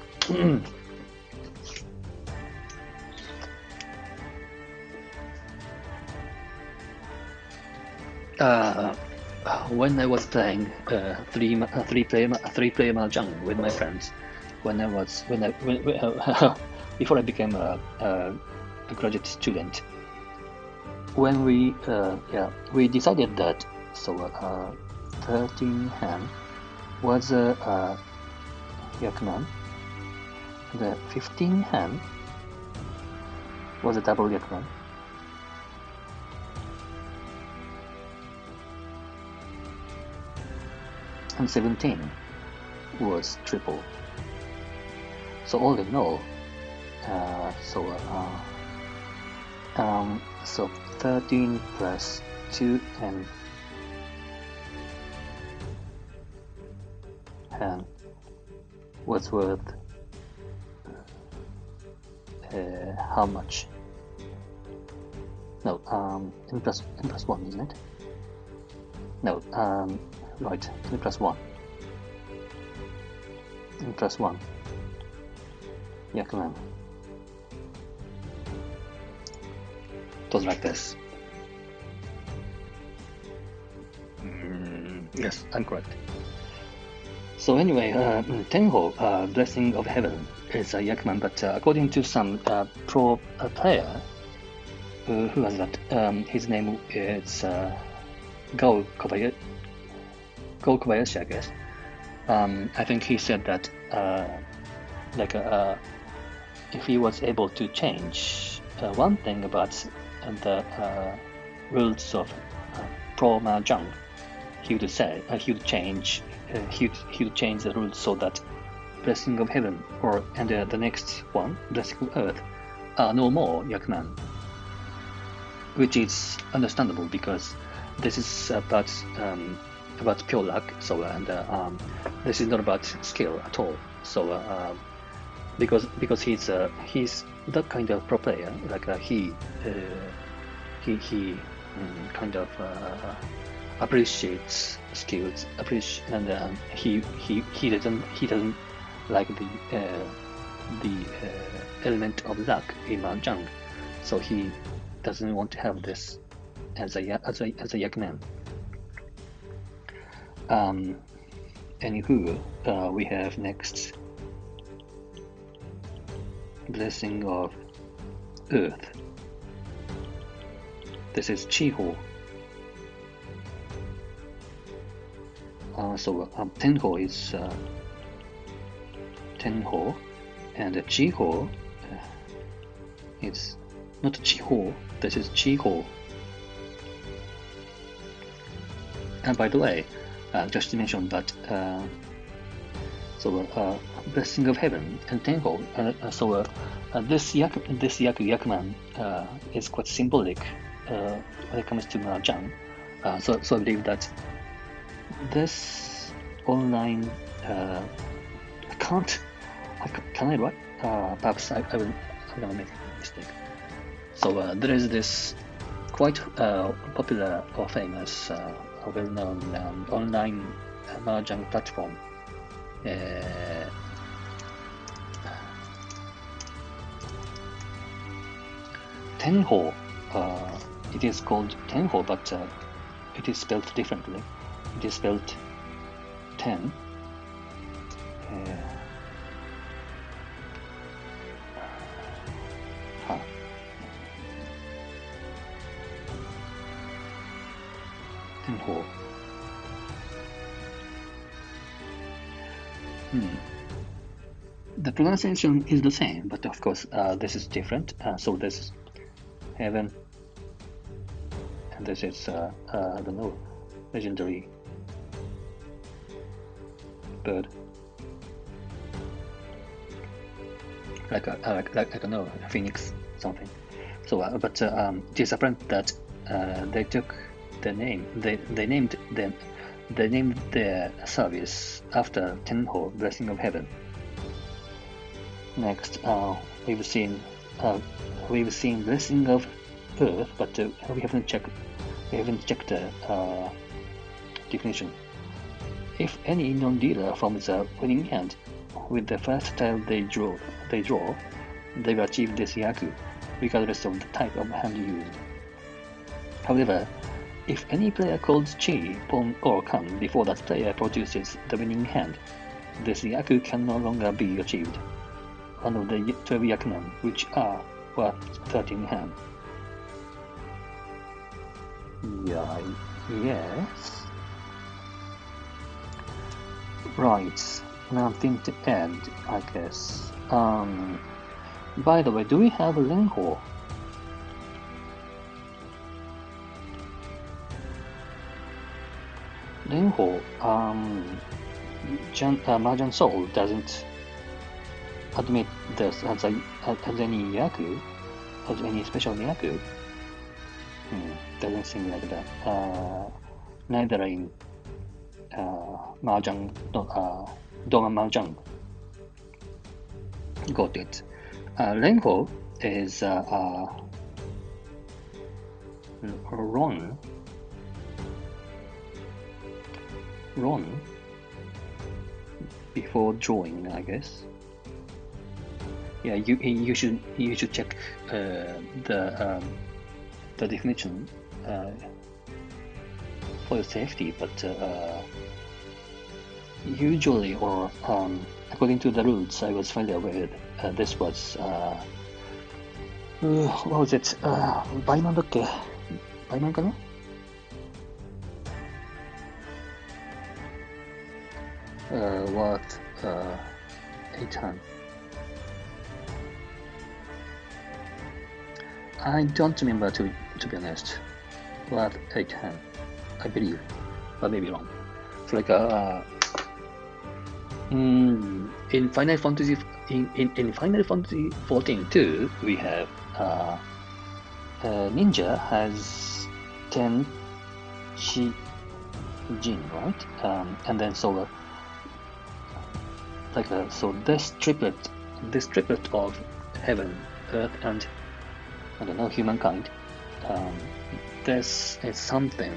[SPEAKER 1] When I was playing three-player Mahjong with my friends, before I became a graduate student, when we decided that 13 hand was a Yakman, the 15 hand was a double Yakman. And 17 was triple. So all in all, so 13 plus 2 and was worth how much? No, n plus 1, isn't it? No, right, n plus 1. N plus 1. Yaku. It was like this. Yes, I'm correct. So anyway, Tenho, Blessing of Heaven, is a Yakuman, but according to some pro player, who was that? His name is Go Kobayashi, I guess. I think he said that if he was able to change one thing about the rules of pro Mahjong, he would change the rules so that Blessing of Heaven and the next one, Blessing of Earth, are no more Yakuman, which is understandable because this is about pure luck. So this is not about skill at all. So because he's that kind of pro player, like he kind of appreciates skills, and he doesn't like the element of luck in Mahjong, so he doesn't want to have this as a Yakuman. Anywho, we have next Blessing of Earth. This is Chiho. Tenho is Tenho, and Chiho it's not Chiho, this is Chiho. And by the way, just to mention that Blessing of Heaven and Tenho, this Yakuman is quite symbolic when it comes to Mahjong. So I believe that this online can I write? Perhaps I'm gonna make a mistake. So there is this quite popular or famous, well-known online Mahjong platform. Tenho. It is called Tenho, but it is spelled differently. It is spelled 10. Tenho. The pronunciation is the same, but of course this is different. So this is heaven, and this is I don't know, legendary bird, like I don't know, a phoenix something. So but it is apparent that they took the name, they named their service after Tenho, Blessing of Heaven. Next, we've seen we've seen blessing of Earth, but we haven't checked the definition. If any non-dealer forms a winning hand with the first tile they draw, they will achieve this Yaku, regardless of the type of hand used. However, if any player calls Chi, Pawn, or Kan before that player produces the winning hand, this Yaku can no longer be achieved. One of the 12 Yakunan, which are worth 13 hand. Yeah, yes. Right, nothing to add, I guess. By the way, do we have a Renho? Renho, Mahjong Soul doesn't admit this as any Yaku, as any special Yaku. Doesn't seem like that. Neither in Mahjong, Doma Mahjong. Got it. Renho is Ron before drawing, I guess. Yeah, you should check the definition for your safety, but usually, or according to the rules I was familiar with, this was what was it? 倍満だっけ？倍満かな？Worth 800. I don't remember, to be honest. Worth 800, I believe, but maybe wrong. It's like in Final Fantasy in Final Fantasy 14 too, we have ninja has 10 Shi Jin, right? And then so so this triplet of heaven, earth, and I don't know, humankind. This is something.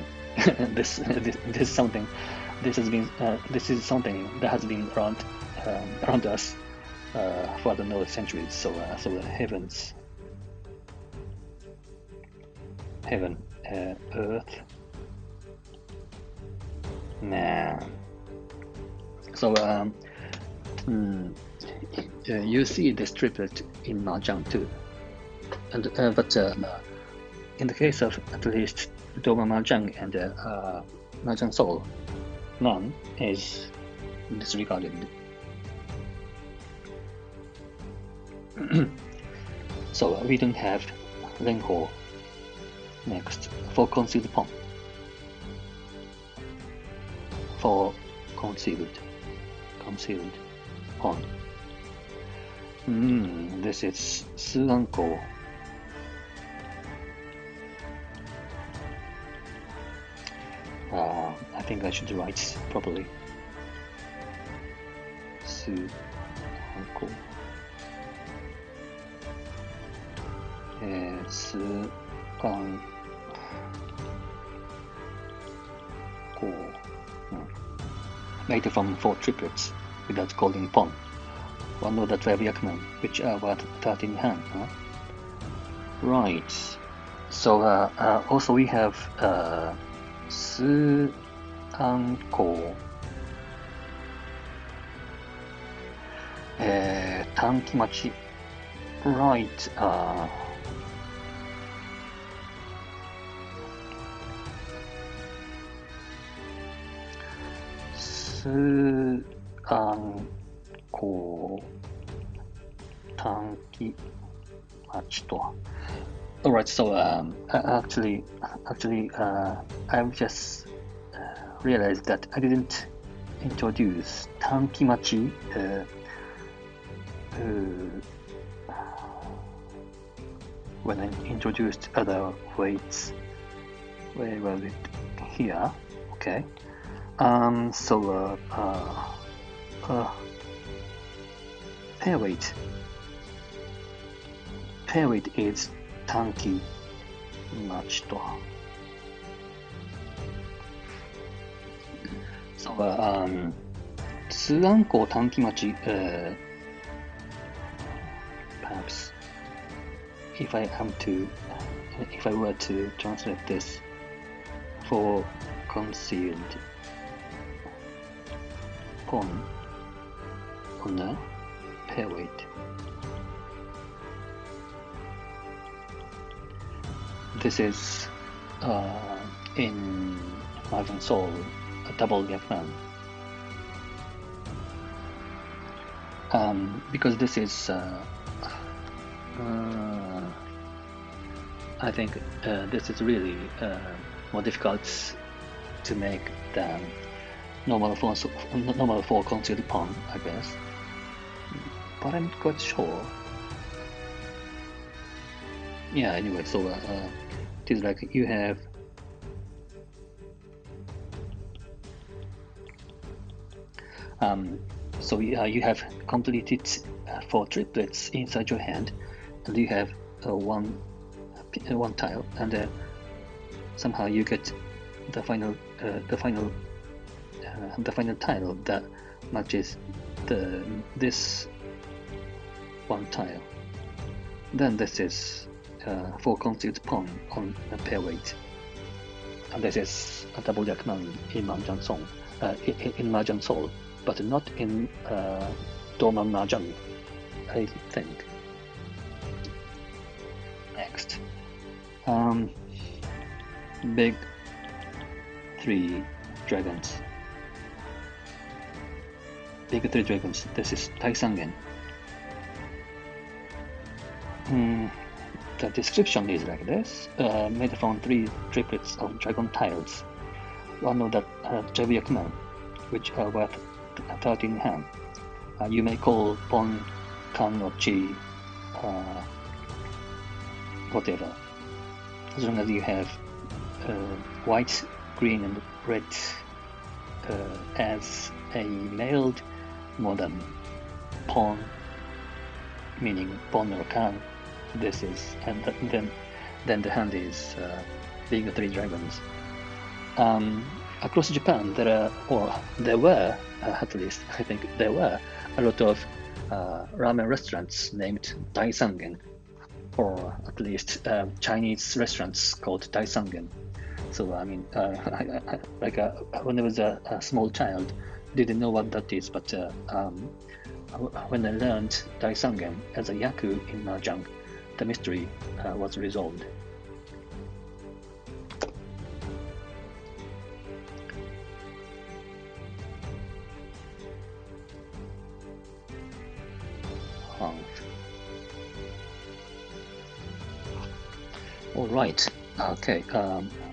[SPEAKER 1] this is something. This is something that has been around us for the know centuries. So the heaven, earth, man. So you see this triplet in Mahjong too, and but in the case of at least Doma Mahjong and Mahjong Soul, none is disregarded. So we don't have Renho next for concealed pawn. For concealed pawn. This is Suanko. I think I should write properly. Suanko. Made from 4 triplets without calling pawn. One of the 12 Yakuman, which are worth 13 hand. Huh? Right. So also we have Suanko, Tankimachi. Right. Suanko Tankimachi to. Alright, so actually, I've just realized that I didn't introduce Tankimachi when I introduced other weights. Where was it? Here. Okay. So pair weight pair weight is tanki machi to. So 2暗号短期待ち perhaps if I were to translate this for concealed pawn on a pair weight, this is in Mahjong Soul a double Yaku. Because this is I think this is really more difficult to make than normal for concealed pawn, I guess. But I'm not quite sure. Yeah, anyway, so it is like you have so you have completed 4 triplets inside your hand, and you have one tile, and somehow you get the final tile that matches this one tile. Then this is 4 concealed pawn on a pair weight, and this is a double Yaku in Mahjong Soul, in Mahjong Soul, but not in normal Mahjong, I think. Next, big 3 dragons. Big 3 dragons. This is Taisangen. The description is like this: made from 3 triplets of dragon tiles. One of the 12 Yaku, which are worth 13 hand. You may call Pon, Kan, or Chi, whatever, as long as you have white, green, and red as a mailed modern pawn, meaning Pon or Kan. This is, and then the hand is being 3 dragons. Across Japan, there were, at least I think there were a lot of ramen restaurants named Daisangen, or at least Chinese restaurants called Daisangen. So I mean, when I was a small child, didn't know what that is, but when I learned Daisangen as a Yaku in Mahjong, the mystery was resolved. All right. Okay.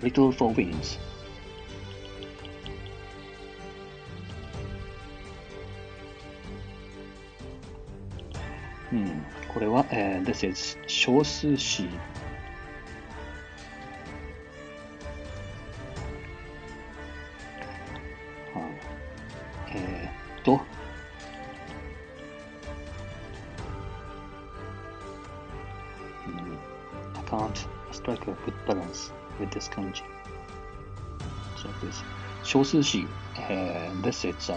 [SPEAKER 1] Little for wins. これは、this is 小数詞。I can't strike a good balance with this kanji. So this 小数詞 this is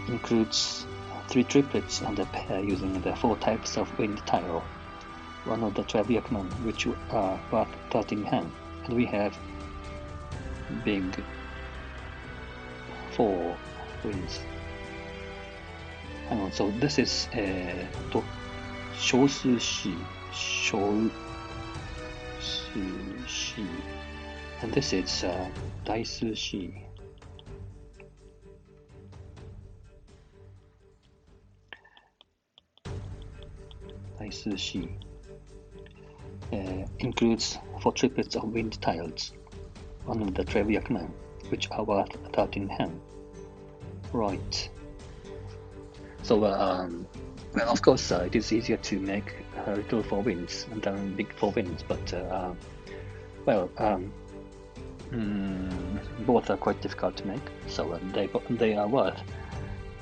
[SPEAKER 1] includes 3 triplets and a pair using the 4 types of wind tile. One of the 12 Yaku, which are worth 13 hand, and we have big 4 winds. Hang on, so this is 小数詞 and this is 大数詞 大数詞 includes 4 triplets of wind tiles, one of the 12 Yaku, which are worth 13 hand. Right. So, well, of course, it is easier to make little 4 winds than big 4 winds, but well, both are quite difficult to make. So they are worth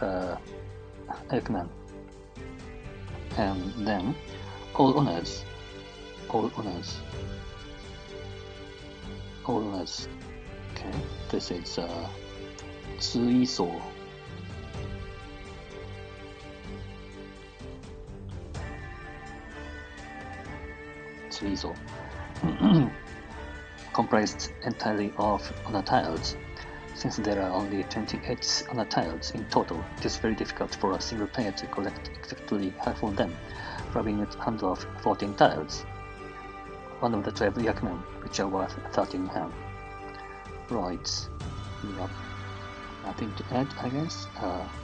[SPEAKER 1] Yaku. And then all honors, all honors, all honors. Okay, this is 知一所. Comprised entirely of honor tiles. Since there are only 28 honor tiles in total, it is very difficult for a single player to collect exactly half of them, rubbing a hand of 14 tiles. One of the 12 Yakumen, which are worth 13 hand. Right. Yep. Nothing to add, I guess.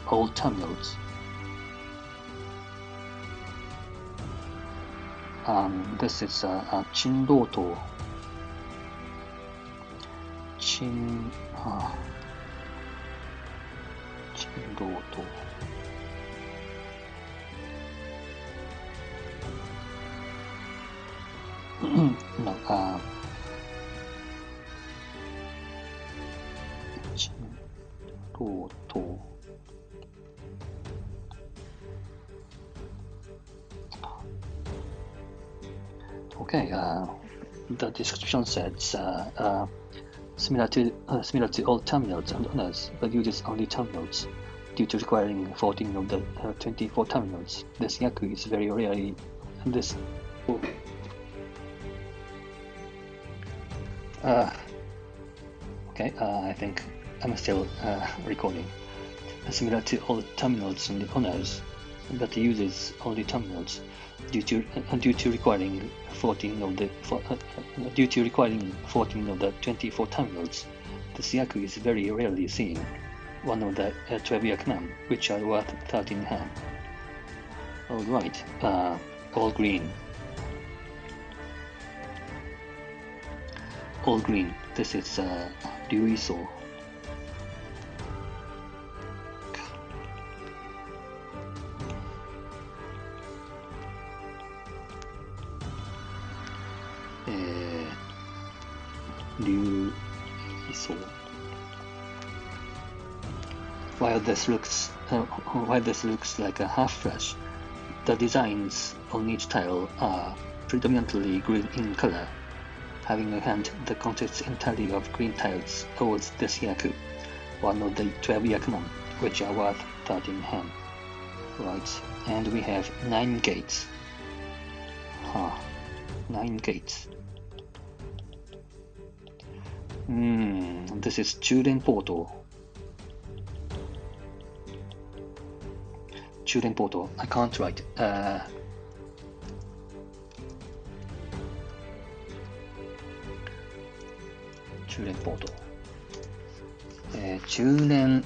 [SPEAKER 1] All terminals. This is a Chindoto. Chindoto. No, Chindoto. Okay, the description says similar to all terminals and honors, but uses only terminals. Due to requiring 14 of the 24 terminals, this Yaku is very rarely this. Okay, I think I'm still recording. Similar to all terminals and honors, but uses only terminals. Due to requiring 14 of the 24 terminals, the Yaku is very rarely seen. One of the 12 Yakumen, which are worth 13 hand. Alright, all green. All green. This is Ryuiso. While this looks like a half flash, the designs on each tile are predominantly green in color. Having a hand that consists entirely of green tiles towards this Yaku, one of the 12 Yakumen, which are worth 13 hand. Right, and we have 9 gates. 9 gates. This is Churen Portal. Churen Portal. I can't write. Churen Portal. Churen.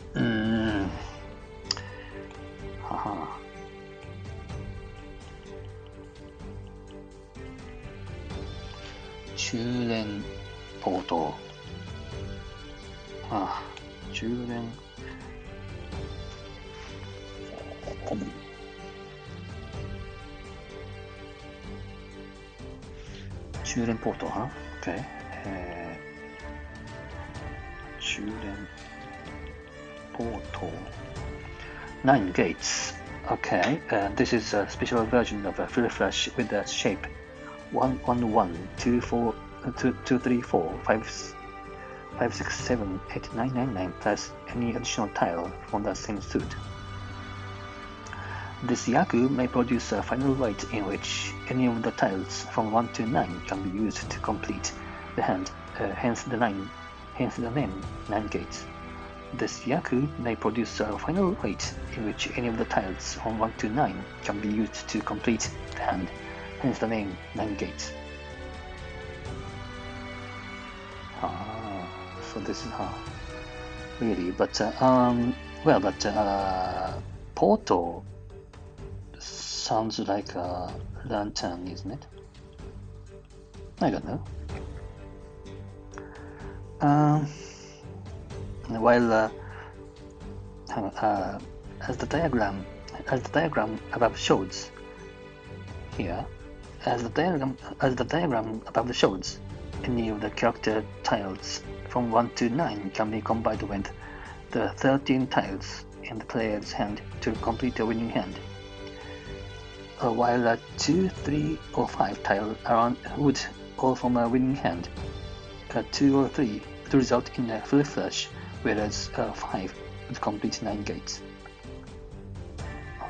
[SPEAKER 1] Churen Portal. Churen. Churen Portal, huh? Okay. Churen Portal. 9 gates. Okay. This is a special version of a full flash with a shape 1 1 1 2 4 2 2 3 4 5 5 6 7 8 9 9 9 plus any additional tile from the same suit. This Yaku may produce a final weight in which any of the tiles from 1 to 9 can be used to complete the hand, hence the name 9 gates. This Yaku may produce a final weight in which any of the tiles from 1 to 9 can be used to complete the hand, hence the name 9 gates. So this is really, but Portal sounds like a lantern, isn't it? I don't know. While as the diagram above shows here, as the diagram above shows, any of the character tiles from 1 to 9 can be combined with the 13 tiles in the player's hand to complete a winning hand. while 2, 3, or 5 tiles around would all form a winning hand. 2 or 3 would result in a full flush, whereas 5 would complete 9 gates.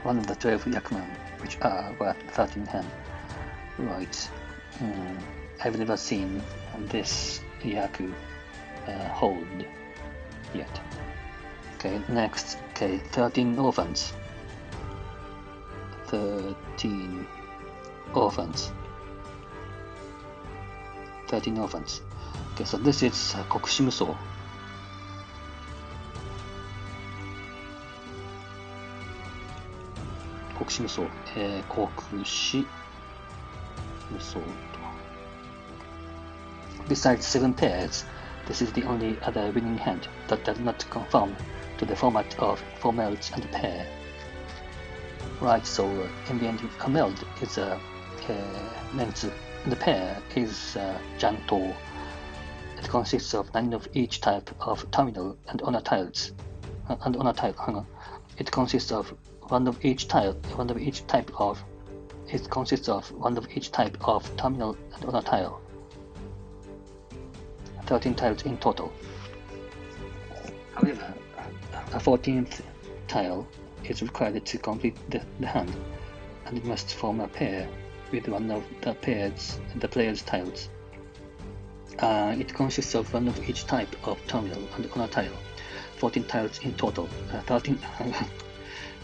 [SPEAKER 1] One of the 12 Yakuman, which are worth 13 hand. Right. I've never seen this Yaku hold yet. Okay, next. Okay, 13 orphans. 13 orphans. 13 orphans. Okay, so this is Kokushimuso. Kokushimuso. Kokushimuso. Besides 7 pairs, this is the only other winning hand that does not conform to the format of 4 melds and a pair. Right, so in the end, a meld is a menzu, and the pair is janto. It consists of 9 of each type of terminal and honor tiles. It consists of 1 of each type of. It consists of 1 of each type of terminal and honor tile. 13 tiles in total. However, a 14th tile is required to complete the hand, and it must form a pair with 1 of the player's tiles. It consists of 1 of each type of terminal and honor tile. 14 tiles in total.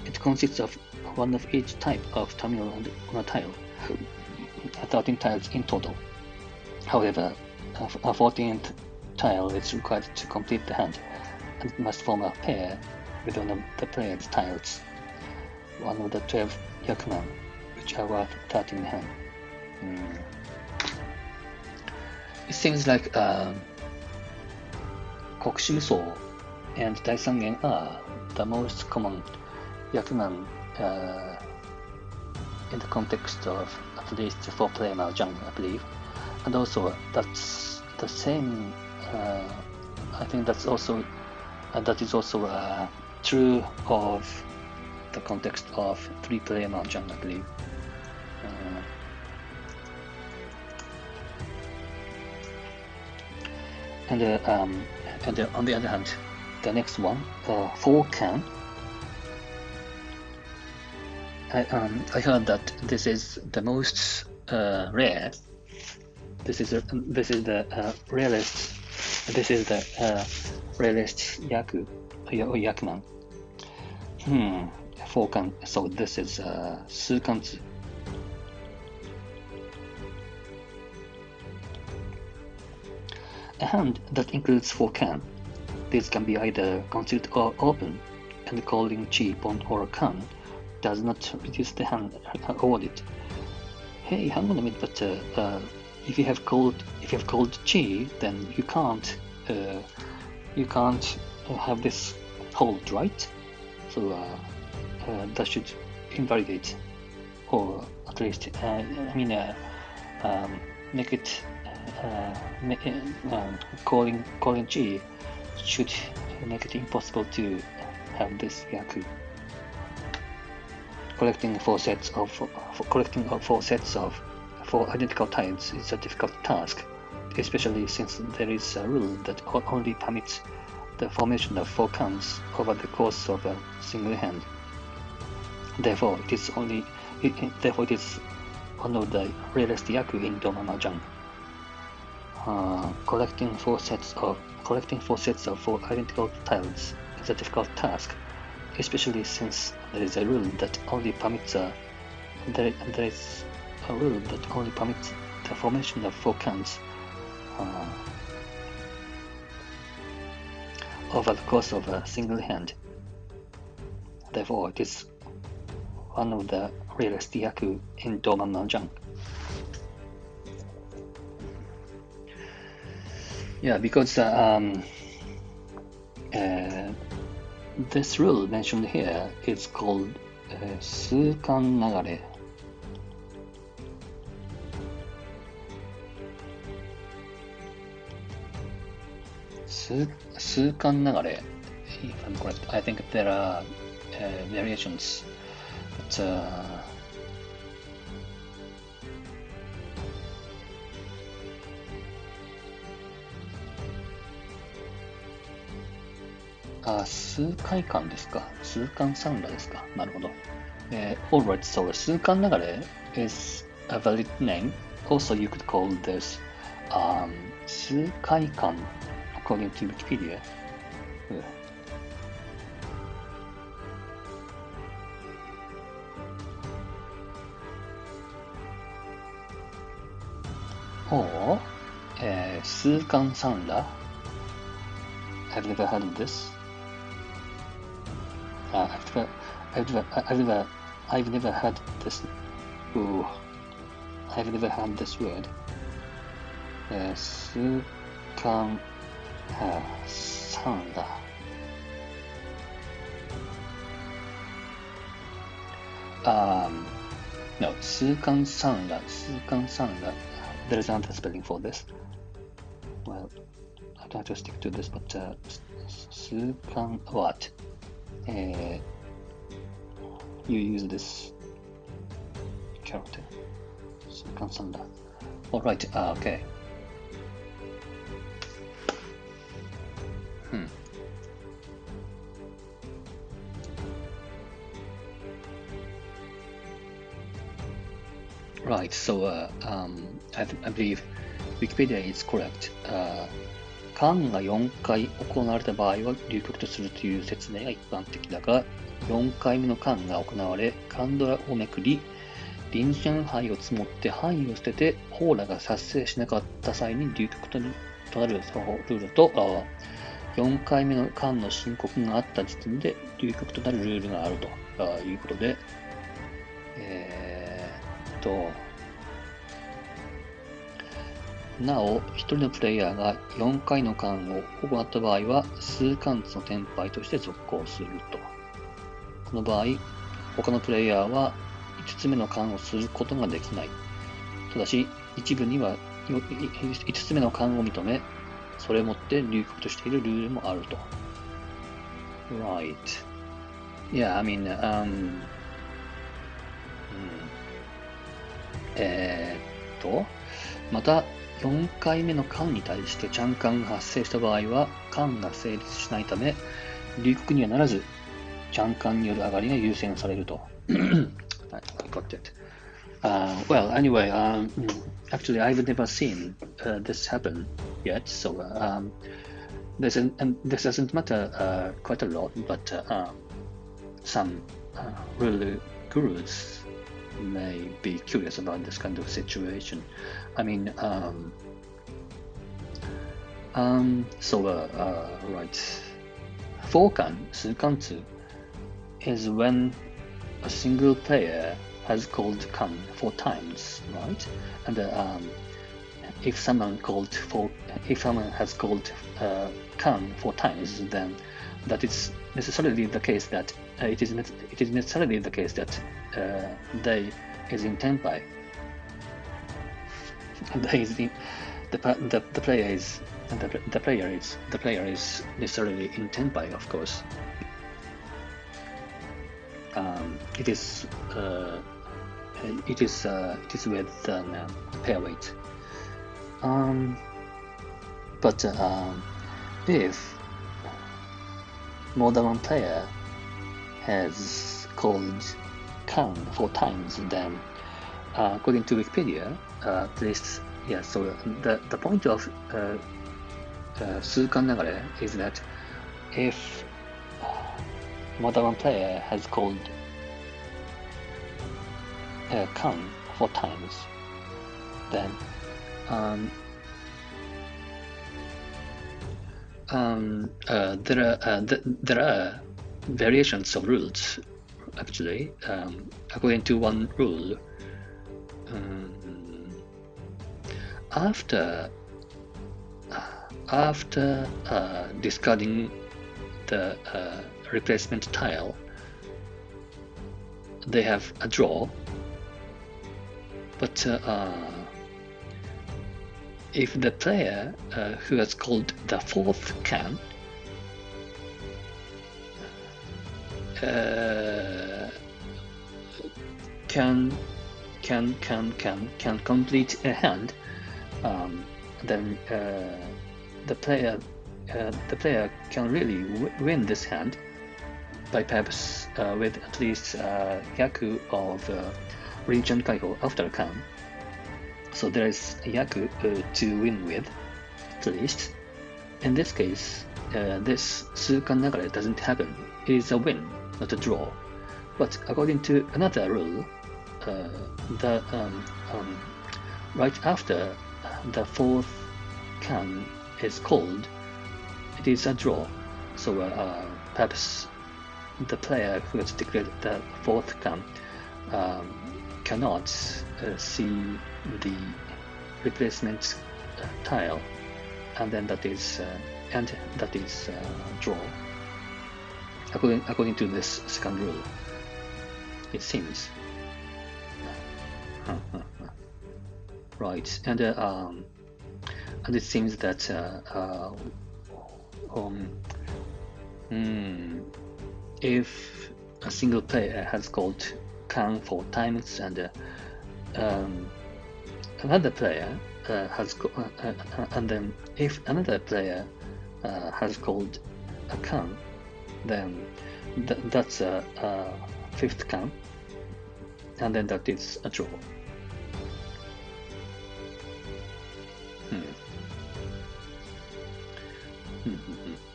[SPEAKER 1] It consists of 1 of each type of terminal and honor tile. 13 tiles in total. However, a 14th tile is required to complete the hand, and it must form a pair with 1 of the player's tiles. 1 of the 12 Yakuman, which are worth 13 hand. It seems like Kokushimuso and Daisangen are the most common Yakuman in the context of at least 4-player Mahjong, I believe. And also, that's the same. I think that is also true of the context of 3-player Mahjong, I believe. And on the other hand, the next one, 4-can. I heard that this is the most rare. This is the rarest. This is the rarest Yaku or Yakuman. 4-can. So this is Sukanzu. A hand that includes 4-can. This can be either concealed or open, and calling chi, pon, or can does not reduce the hand awarded. Hey, hang on a minute, but if you have called chi, then you can't have this hold, right? So that should invalidate, or at least make it calling chi should make it impossible to have this Yaku. Collecting 4 sets of 4 identical tiles is a difficult task, especially since there is a rule that only permits the formation of 4 cans over the course of a single hand. Therefore, it is one of the rarest Yaku in Doma Mahjong. Collecting 4 sets of 4 identical tiles is a difficult task, especially since there is a rule that only permits the formation of 4 cans over the course of a single hand. Therefore, it is one of the rarest Yaku in Doma Mahjong. Yeah, because this rule mentioned here is called Sukan Nagare. Sukan Nagare, if I'm correct. I think there are variations, but 数回間ですか。数間三羅ですか。なるほど。Alright, so 数間流れ is a valid name. Also, you could call this 数回間 according to Wikipedia. Or 数間三羅 I've never heard of this. I've never heard this. Ooh, I've never heard this word. 数間三羅。No, 数間三羅。There is another spelling for this. Well, I don't have to stick to this, but 数間 what? You use this character. 数間三羅。Alright, okay. Right, so I believe Wikipedia is correct. 間が4回行われた場合は流局とするという説明が一般的だが、4回目の間が行われ、間ドラをめくり、臨戦牌を積もって範囲を捨てて、砲羅が達成しなかった際に流局となるルールと、4回目の間の申告があった時点で流局となるルールがあるということで、なお、1人のプレイヤーが4回の間を行った場合は、数間のテンパイとして続行すると。この場合、他のプレイヤーは5つ目の間をすることができない。ただし、一部には5つ目の間を認め、それをもって流局としているルールもあると。Right. Yeah, I mean, また、4回目の間に対してチャンカンが発生した場合は、間が成立しないため、流局にはならず、チャンカンによる上がりが優先されると。I got it. Well, anyway, actually, I've never seen this happen yet, so this doesn't matter quite a lot, but some really gurus may be curious about this kind of situation. I mean, right. 4間、数間2 is when a single player has called kan 4 times, right? And if someone has called kan 4 times, then that is necessarily the case that it is necessarily the case that they is in tenpai. The player is necessarily in tenpai, of course. It is with pair weight. But if more than one player has called kan 4 times, then according to Wikipedia, this so the point of 数間流れ is that if more than one player has called kan 4 times, then there are variations of rules. Actually, according to one rule, after discarding the replacement tile, they have a draw. But if the player who has called the fourth can complete a hand, then the player the player can really win this hand by perhaps with at least Yaku of Region Kaiho after a Kan. So there is a Yaku to win with, at least. In this case, this Sukan Nagare doesn't happen. It is a win, not a draw. But according to another rule, right after the fourth Kan is called, it is a draw. So perhaps the player who has declared the fourth Kan cannot see the replacement tile, and then that is draw. According to this second rule, it seems. Right, and it seems that if a single player has called Kan 4 times and another player and then if another player has called a Kan, then that's a fifth Kan, and then that is a draw.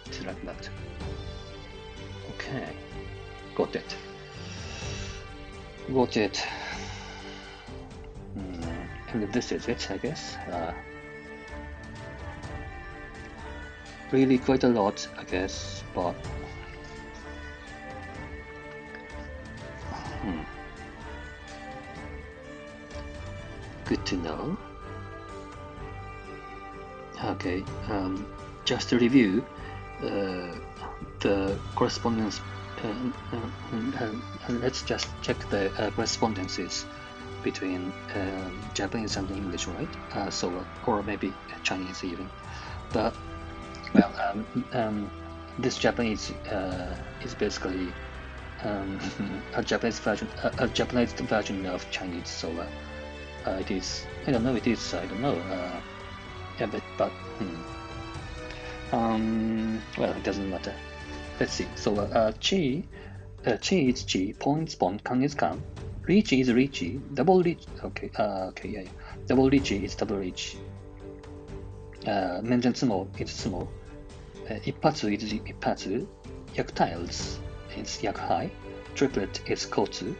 [SPEAKER 1] It's like that. Okay, got it. And this is it, I guess. Really quite a lot, I guess, but good to know. Okay, just to review the correspondence. Let's just check the correspondences between Japanese and English, right? Or maybe Chinese even. But well, this Japanese is basically a Japanese version, a Japanese version of Chinese. So it is. I don't know. It is. I don't know. Yeah, but well, it doesn't matter. Let's see. So chi is chi, points point, kan is kan, reach is reach, double reach. Okay, yeah. Double reach is double reach. Menzen tsumo is tsumo. Ippatsu is ippatsu. Yaku tiles is yakuhai. Triplet is kotsu.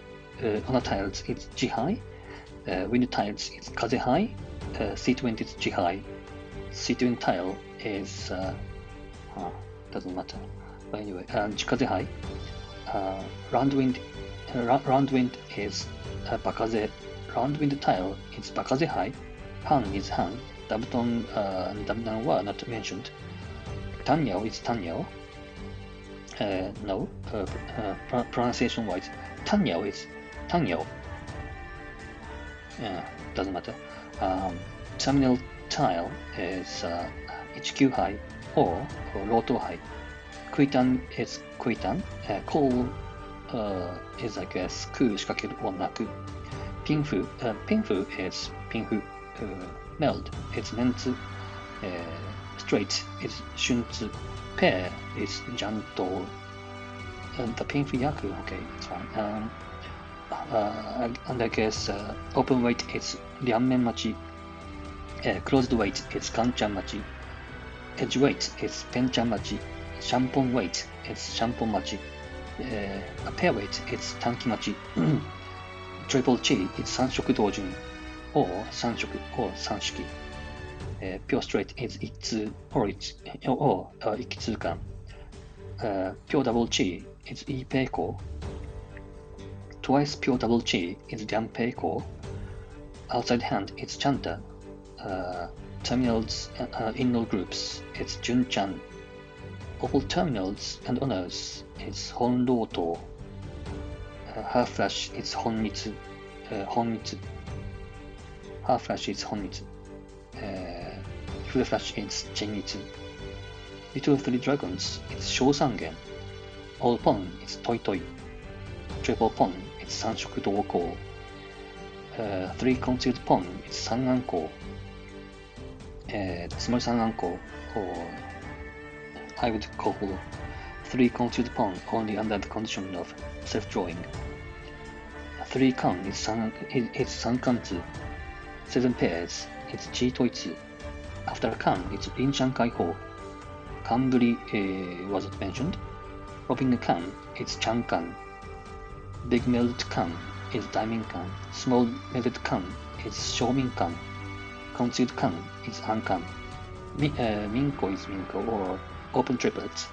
[SPEAKER 1] Honor tiles is jihai. Wind tiles is kazehai. Seat wind is jihai. Seat wind tile is doesn't matter. But anyway, jikazehai. Round wind is bakaze. Round wind tile is bakazehai. Han is han. Dabton wa not mentioned. Tanyao is tanyao. No, pronunciation wise, tanyao is tanyao. Doesn't matter. Terminal tile is ichikyuhai or rotohai. Kuitan is kuitan. Call is, I guess, ku shikakeru or naku. Pinfu is pinfu. Meld is mentsu. Straight is shuntsu. Pair is janto. The pinfu yaku. Okay, it's fine. And I guess open weight is ryanmen machi. Closed weight is kanchan machi. Edge weight is penchan machi. Shampon weight is shampon machi. A pair weight is tanki machi. Triple chi is sanshoku dojun or sanshoku or sanshiki. Pure straight is itsu or ikitsukan. Pure double chi is ipeiko. Twice pure double chi is Janpeiko. Outside hand is Chanta. Terminals, inner groups, it's Junchan. All terminals and honors is Honroto. Half flash is Honmitsu. Honmitsu. Half flash is Honmitsu. Full flash is Genmitsu. Little three dragons is Shosangen. All pon is Toi Toi. Triple pon is Sanshoku Douko. Three concealed pon is Sanganko. Tsumori Sanganko or I would call 3 concealed pawn only under the condition of self-drawing. 3 kan is sankanzu. 7 pairs, it's chi toitsu. After kan, it's inshan kaiho. Kanburi wasn't mentioned. Robin kan, it's chankan. Big melded kan is daimin kan. Small melded kan is shoumin kan. Concealed kan is ankan. Minko is minko or open triplet.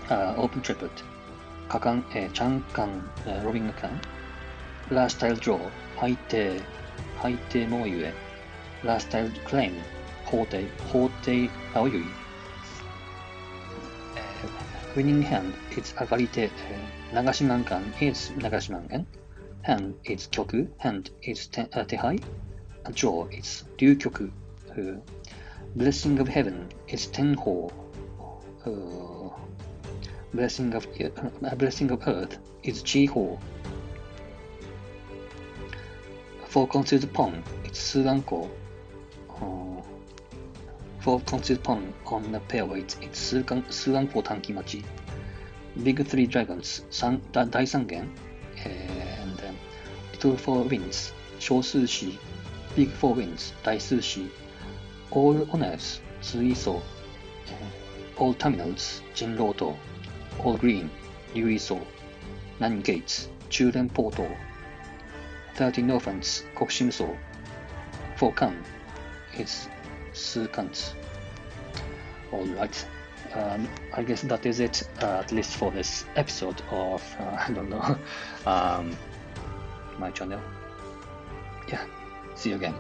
[SPEAKER 1] Open triplet. Kakan, chankan, robin kan. Last tile draw, haite moyue. Last tile claim, hote aoyui. Winning hand is agarite. Nagashiman kan is Nagashiman kan. Hand is kyoku. Hand is tehai. Draw is ryukyoku. Blessing of heaven is tenho. Blessing of earth is chiho. 4 concealed pawn, it's suganko. 4 concealed pawn on the pairweight, it's suganko tankimachi. Big 3 dragons, daisangen, and little 4 winds, shosushi. Big 4 winds, daisushi. All honors, tsuiso. All terminals, jinroto. All green, ryuiso. 9 gates, churen portal. 13 orphans, kokushimuso. 4 kan, it's sukans. Alright, I guess that is it, at least for this episode of, I don't know, my channel. Yeah, see you again.